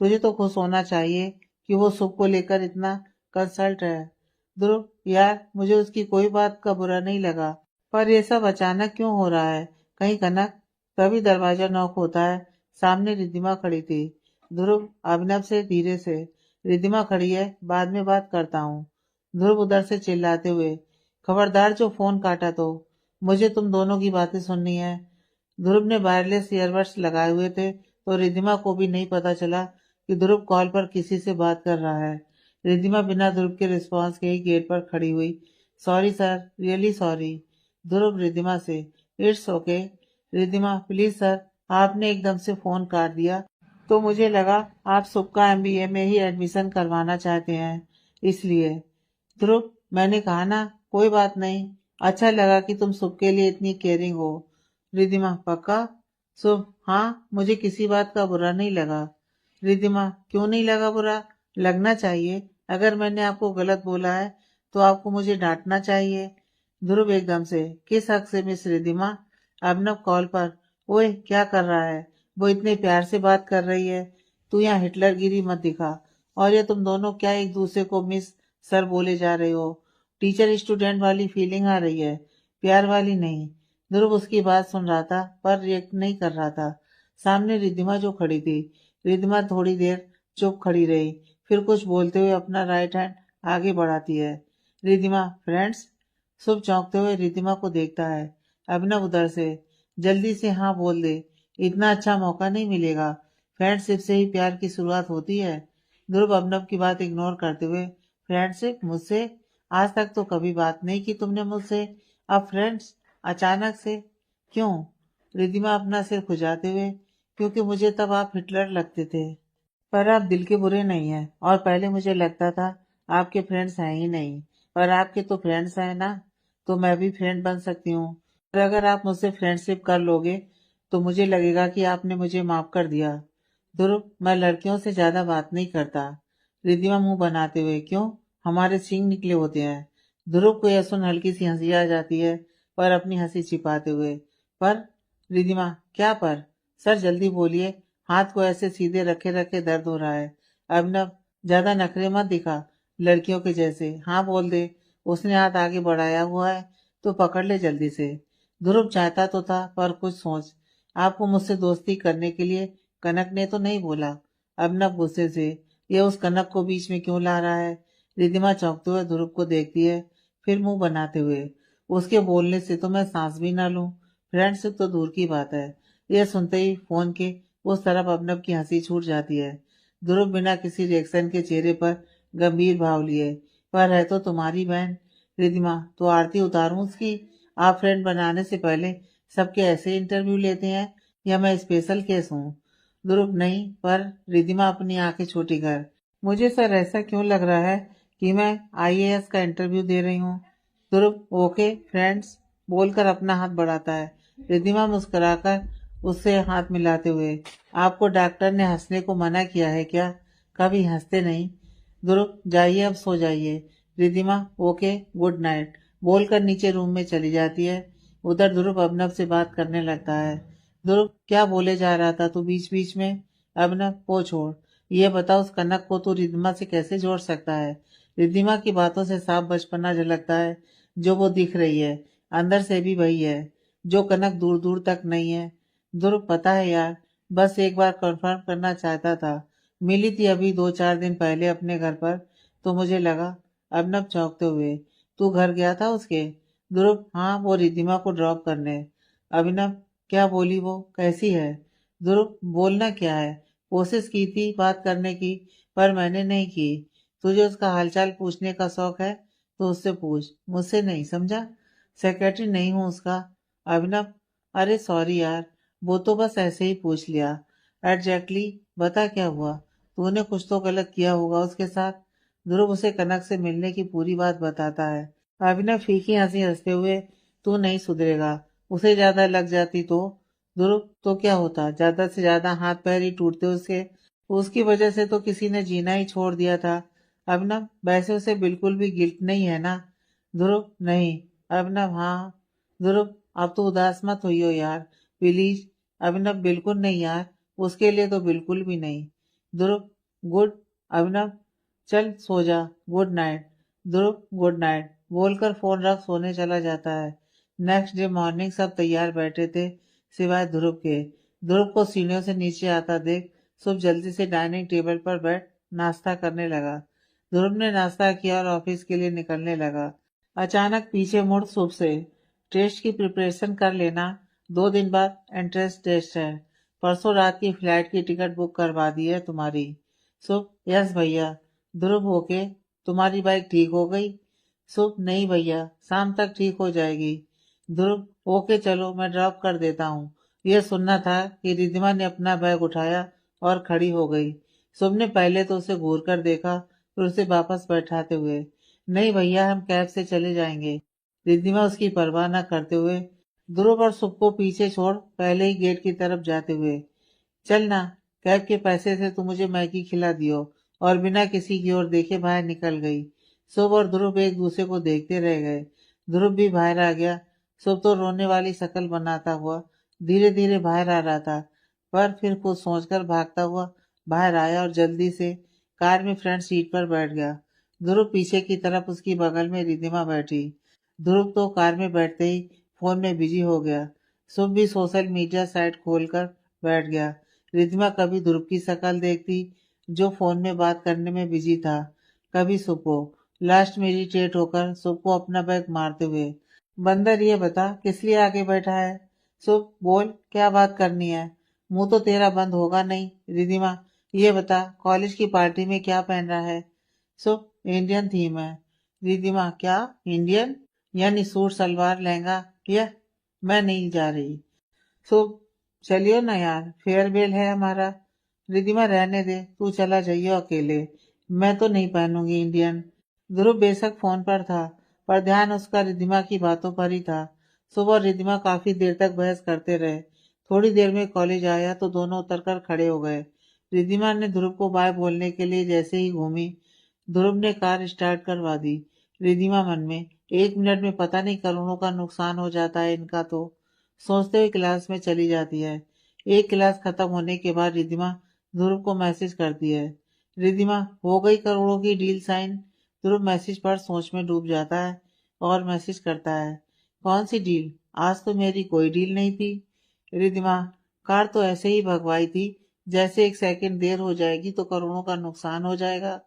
तुझे तो खुश होना चाहिए कि वो सुख को लेकर इतना कंसल्ट है। ध्रुव, यार, मुझे उसकी कोई बात का बुरा नहीं लगा, पर ये सब अचानक क्यों हो रहा है? कहीं कनक? तभी दरवाजा नॉक होता है। सामने रिद्धिमा खड़ी थी। ध्रुव, अभिनव से धीरे से, रिद्धिमा खड़ी है, बाद में बात करता हूँ। ध्रुव उधर से चिल्लाते हुए, खबरदार जो फोन काटा तो, मुझे तुम दोनों की बातें सुननी है। ध्रुव ने वायरलेस ईयरबड्स लगाए हुए थे तो रिद्धिमा को भी नहीं पता चला कि ध्रुव कॉल पर किसी से बात कर रहा है। रिद्धिमा बिना ध्रुव के रिस्पांस के ही गेट पर खड़ी हुई। Sorry sir, really sorry. Dhruv Riddhima से, it's okay. Riddhima, please sir, आपने एकदम से फोन काट दिया तो मुझे लगा आप सुक्का एमबीए में ही एडमिशन करवाना चाहते हैं, इसलिए। ध्रुव, मैंने कहा ना, कोई बात नहीं। अच्छा लगा कि तुम सुख के लिए इतनी केयरिंग हो। रिद्धिमा, पक्का? शुभ, हाँ, मुझे किसी बात का बुरा नहीं लगा। रिद्धिमा, क्यों नहीं लगा बुरा? लगना चाहिए। अगर मैंने आपको गलत बोला है तो आपको मुझे डांटना चाहिए। ध्रुव एकदम से, किस हक से मिस रिद्धिमा? अभिनव कॉल पर, ओए क्या कर रहा है? वो इतने प्यार से बात कर रही है, तू यहाँ हिटलरगिरी मत दिखा। और ये तुम दोनों क्या एक दूसरे को मिस सर बोले जा रहे हो? टीचर स्टूडेंट वाली फीलिंग आ रही है, प्यार वाली नहीं। ध्रुव उसकी बात सुन रहा था पर रिएक्ट नहीं कर रहा था। सामने रिद्धिमा जो खड़ी थी, रिद्धिमा थोड़ी देर चुप खड़ी रही, फिर कुछ बोलते हुए अपना राइट हैंड आगे बढ़ाती है। रिद्धिमा, फ्रेंड्स? शुभ चौंकते हुए रिद्धिमा को देखता है। अभिनव उधर से, जल्दी से हाँ बोल दे, इतना अच्छा मौका नहीं मिलेगा। फ्रेंडशिप से ही प्यार की शुरुआत होती है। ध्रुव अभिनव की बात इग्नोर करते हुए, फ्रेंडशिप मुझसे? आज तक तो कभी बात नहीं की तुमने मुझसे, अब फ्रेंड्स अचानक से? क्यों? रिद्धिमा अपना सिर खुजाते हुए, क्योंकि मुझे तब आप हिटलर लगते थे। पर आप दिल के बुरे नहीं हैं, और पहले मुझे लगता था आपके फ्रेंड्स हैं ही नहीं, पर आपके तो फ्रेंड्स हैं ना, तो मैं भी फ्रेंड बन सकती हूँ। और अगर आप मुझसे फ्रेंडशिप कर लोगे तो मुझे लगेगा कि आपने मुझे माफ कर दिया। ध्रुव, मैं लड़कियों से ज्यादा बात नहीं करता। रिद्धिमा मुंह बनाते हुए, क्यों? हमारे सींग निकले होते हैं। ध्रुव को यह सुन हल्की सी हंसी आ जाती है, पर अपनी हंसी छिपाते हुए, पर? रिद्धिमा, क्या पर? सर जल्दी बोलिए, हाथ को ऐसे सीधे रखे रखे दर्द हो रहा है। अभिनव, ज्यादा नखरे मत दिखा, लड़कियों के जैसे, हाँ बोल दे। उसने हाथ आगे बढ़ाया हुआ है तो पकड़ ले जल्दी से। ध्रुव चाहता तो था पर कुछ सोच, आपको मुझसे दोस्ती करने के लिए कनक ने तो नहीं बोला। अभिनव गुस्से से, ये उस कनक को बीच में क्यों ला रहा है? रिद्धिमा चौंकते हुए ध्रुव को देखती है, फिर मुंह बनाते हुए, उसके बोलने से तो मैं सांस भी ना लूं। फ्रेंडशिप तो दूर की बात है। यह सुनते ही फोन के उस तरफ अभिनव की हंसी छूट जाती है। ध्रुव बिना किसी रिएक्शन के चेहरे पर गंभीर भाव लिए, पर है तो तुम्हारी बहन। रिद्धिमा, तो आरती उतारूं उसकी? आप फ्रेंड बनाने से पहले सबके ऐसे इंटरव्यू लेते हैं, या मैं स्पेशल केस हूँ? ध्रुव, नहीं, पर रिद्धिमा अपनी आंखें छोटी कर, मुझे सर ऐसा क्यों लग रहा है कि मैं आईएएस का इंटरव्यू दे रही हूँ। ध्रुव, ओके फ्रेंड्स बोलकर अपना हाथ बढ़ाता है। रिद्धिमा मुस्कुराकर उससे हाथ मिलाते हुए, आपको डॉक्टर ने हंसने को मना किया है क्या? कभी हंसते नहीं। ध्रुव, जाइए अब सो जाइए। रिद्धिमा, ओके गुड नाइट बोलकर नीचे रूम में चली जाती है। उधर ध्रुव अभिनव से बात करने लगता है। ध्रुव, क्या बोले जा रहा था तू बीच बीच में? अभिनव, वो छोड़, ये बता उस कनक को तू रिद्धिमा से कैसे जोड़ सकता है? रिद्धिमा की बातों से साफ बचपना झलकता है, जो वो दिख रही है अंदर से भी वही है, जो कनक दूर दूर तक नहीं है। ध्रुव, पता है यार, बस एक बार कंफर्म करना चाहता था। मिली थी अभी 2-4 दिन पहले अपने घर पर, तो मुझे लगा। अभिनव चौंकते हुए, तू घर गया था उसके? ध्रुव, हाँ, वो रिद्धिमा को ड्रॉप करने। अभिनव, क्या बोली वो, कैसी है? ध्रुव, बोलना क्या है, कोशिश की थी बात करने की, पर मैंने नहीं की। तुझे उसका हालचाल पूछने का शौक है तो उससे पूछ, मुझसे नहीं, समझा? सेक्रेटरी नहीं हूँ उसका। अभिनव, अरे सॉरी यार, वो तो बस ऐसे ही पूछ लिया। एग्जैक्टली, बता क्या हुआ? तूने कुछ तो गलत किया होगा उसके साथ। ध्रुव उसे कनक से मिलने की पूरी बात बताता है। अभिनव फीकी हंसी हंसते हुए, तू नहीं सुधरेगा, उसे ज्यादा लग जाती तो? ध्रुव, तो क्या होता, ज्यादा से ज्यादा हाथ पैर ही टूटते उसके। उसकी वजह से तो किसी ने जीना ही छोड़ दिया था। अभिनव, वैसे उसे बिल्कुल भी गिल्ट नहीं है ना? ध्रुव, नहीं। अभिनव, हाँ। ध्रुव, अब तो उदास मत होइयो यार, प्लीज। अभिनव, बिल्कुल नहीं यार, उसके लिए तो बिल्कुल भी नहीं। ध्रुव, गुड। अभिनव, चल सो जा, गुड नाइट। ध्रुव, गुड नाइट बोलकर फोन रख सोने चला जाता है। नेक्स्ट डे मॉर्निंग सब तैयार बैठे थे, सिवाय ध्रुव के। ध्रुव को सीढ़ियों से नीचे आता देख शुभ जल्दी से डाइनिंग टेबल पर बैठ नाश्ता करने लगा। ध्रुव ने नाश्ता किया और ऑफिस के लिए निकलने लगा। अचानक पीछे मुड़ शुभ से, टेस्ट की प्रिपरेशन कर लेना, 2 दिन बाद एंट्रेंस टेस्ट है। परसों रात की फ्लाइट की टिकट बुक करवा दी है तुम्हारी। शुभ, यस भैया। ध्रुव, होके तुम्हारी बाइक ठीक हो गई? शुभ, नहीं भैया, शाम तक ठीक हो जाएगी। ध्रुव, ओके चलो मैं ड्रॉप कर देता हूँ। यह सुनना था कि रिद्धिमा ने अपना बैग उठाया और खड़ी हो गई। शुभ ने पहले तो उसे घूर कर देखा, फिर उसे वापस बैठाते हुए, नहीं भैया, हम कैब से चले जाएंगे। रिद्धिमा उसकी परवाह न करते हुए ध्रुव और शुभ को पीछे छोड़ पहले ही गेट की तरफ जाते हुए, चल ना, कैब के पैसे से तू मुझे मैगी खिला दियो। और बिना किसी की ओर देखे बाहर निकल गई। शुभ और ध्रुव एक दूसरे को देखते रह गए। ध्रुव भी बाहर आ गया। शुभ तो रोने वाली शक्ल बनाता हुआ धीरे धीरे बाहर आ रहा था, पर फिर कुछ सोचकर भागता हुआ बाहर आया और जल्दी से कार में फ्रंट सीट पर बैठ गया। ध्रुव पीछे की तरफ उसकी बगल में रिधिमा बैठी। ध्रुव तो कार में बैठते ही फोन में बिजी हो गया। शुभ भी सोशल मीडिया साइट खोलकर बैठ गया। रिधिमा कभी ध्रुव की शक्ल देखती जो फोन में बात करने में बिजी था, कभी शुभ को। लास्ट में इरिटेट होकर शुभ को अपना बैग मारते हुए, बंदर ये बता किस लिए आगे बैठा है। शुभ बोल क्या बात करनी है। मुंह तो तेरा बंद होगा नहीं। रिधिमा ये बता कॉलेज की पार्टी में क्या पहन रहा है। शुभ इंडियन थीम है। रिधिमा क्या इंडियन, यानी सूट सलवार लहंगा। यह मैं नहीं जा रही। शुभ चलियो ना यार, फेयरवेल है हमारा। रिधिमा रहने दे, तू चला जाइयो अकेले, मैं तो नहीं पहनूंगी इंडियन। ध्रुव बेशक फोन पर था, पर ध्यान उसका रिधिमा की बातों पर ही था। सुबह और रिधिमा काफी देर तक बहस करते रहे। थोड़ी देर में कॉलेज आया तो दोनों उतरकर खड़े हो गए। रिधिमा ने ध्रुव को बाय बोलने के लिए जैसे ही घूमी, ध्रुव ने कार स्टार्ट करवा दी। रिधिमा मन में, 1 मिनट में पता नहीं करोड़ों का नुकसान हो जाता है इनका तो। सोचते हुए क्लास में चली जाती है। एक क्लास खत्म होने के बाद रिधिमा ध्रुव को मैसेज करती है। रिधिमा हो गई करोड़ों की डील साइन। ध्रुव मैसेज पर सोच में डूब जाता है और मैसेज करता है, कौन सी डील, आज तो मेरी कोई डील नहीं थी। रिधिमा कार तो ऐसे ही भगवाई थी, जैसे 1 सेकंड देर हो जाएगी तो करोड़ों का नुकसान हो जाएगा।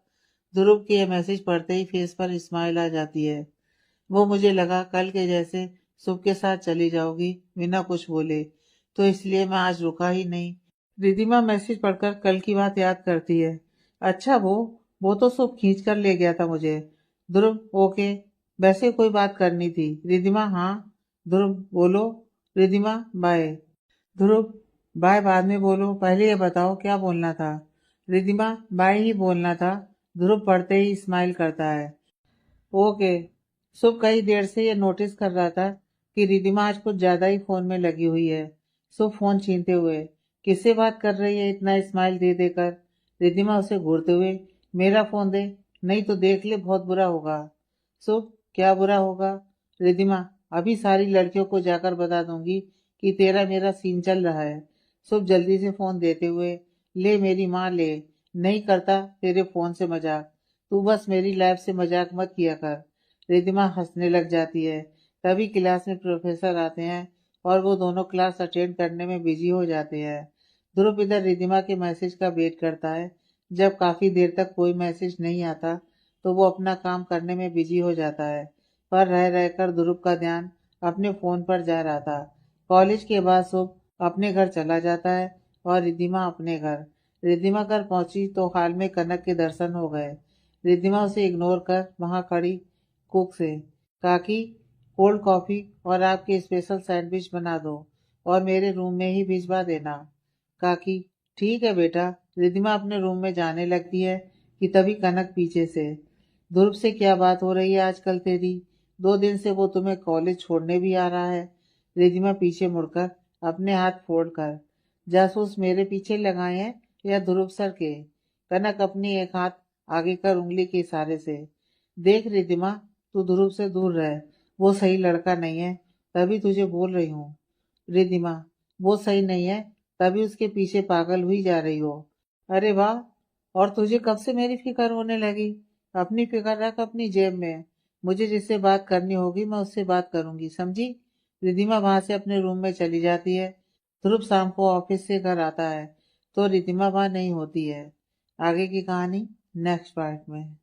ध्रुव के ये मैसेज पढ़ते ही फेस पर स्माइल आ जाती है। वो मुझे लगा कल के जैसे शुभ के साथ चली जाओगी बिना कुछ बोले, तो इसलिए मैं आज रुका ही नहीं। रिधिमा मैसेज पढ़कर कल की बात याद करती है। अच्छा वो तो शुभ खींच कर ले गया था मुझे। ध्रुव ओके, वैसे कोई बात करनी थी। रिधिमा हाँ। ध्रुव बोलो। रिधिमा बाय। ध्रुव बाय बाद में बोलो, पहले ये बताओ क्या बोलना था। रिधिमा बाय ही बोलना था। ध्रुव पढ़ते ही स्माइल करता है। ओके। शुभ कई देर से ये नोटिस कर रहा था कि रिधिमा आज कुछ ज्यादा ही फोन में लगी हुई है। शुभ फोन छीनते हुए, किससे बात कर रही है इतना स्माइल दे देकर। रिधिमा उसे घूरते हुए, मेरा फोन दे, नहीं तो देख ले बहुत बुरा होगा। शुभ क्या बुरा होगा। रिधिमा अभी सारी लड़कियों को जाकर बता दूंगी कि तेरा मेरा सीन चल रहा है। शुभ जल्दी से फोन देते हुए, ले मेरी माँ ले, नहीं करता तेरे फोन से मजाक, तू बस मेरी लाइफ से मजाक मत किया कर। रिधिमा हंसने लग जाती है। तभी क्लास में प्रोफेसर आते हैं और वो दोनों क्लास अटेंड करने में बिजी हो जाते हैं। ध्रुव इधर रिधिमा के मैसेज का वेट करता है। जब काफी देर तक कोई मैसेज नहीं आता तो वो अपना काम करने में बिजी हो जाता है, पर रह रहकर ध्रुव का ध्यान अपने फोन पर जा रहा था। कॉलेज के बाद शुभ अपने घर चला जाता है और रिधिमा अपने घर। रिधिमा घर पहुंची तो हाल में कनक के दर्शन हो गए। रिधिमा उसे इग्नोर कर वहां खड़ी कुक से, काकी कोल्ड कॉफी और आपके स्पेशल सैंडविच बना दो और मेरे रूम में ही भिजवा देना। काकी ठीक है बेटा। रिधिमा अपने रूम में जाने लगती है कि तभी कनक पीछे से, ध्रुव से क्या बात हो रही है आजकल तेरी, 2 दिन से वो तुम्हें कॉलेज छोड़ने भी आ रहा है। रिधिमा पीछे मुड़कर अपने हाथ फोड़कर, जासूस मेरे पीछे लगाए हैं या ध्रुव सर के। कनक अपनी एक हाथ आगे कर उंगली के इशारे से, देख रिधिमा तू ध्रुव से दूर रह, वो सही लड़का नहीं है, तभी तुझे बोल रही हूँ। रिधिमा वो सही नहीं है, तभी उसके पीछे पागल हुई जा रही हो। अरे वाह, और तुझे कब से मेरी फिक्र होने लगी। अपनी फिक्र रख अपनी जेब में, मुझे जिससे बात करनी होगी मैं उससे बात करूंगी, समझी। रिधिमा वहां से अपने रूम में चली जाती है। ध्रुव शाम को ऑफिस से घर आता है तो रिधिमा वहां नहीं होती है। आगे की कहानी नेक्स्ट पार्ट में।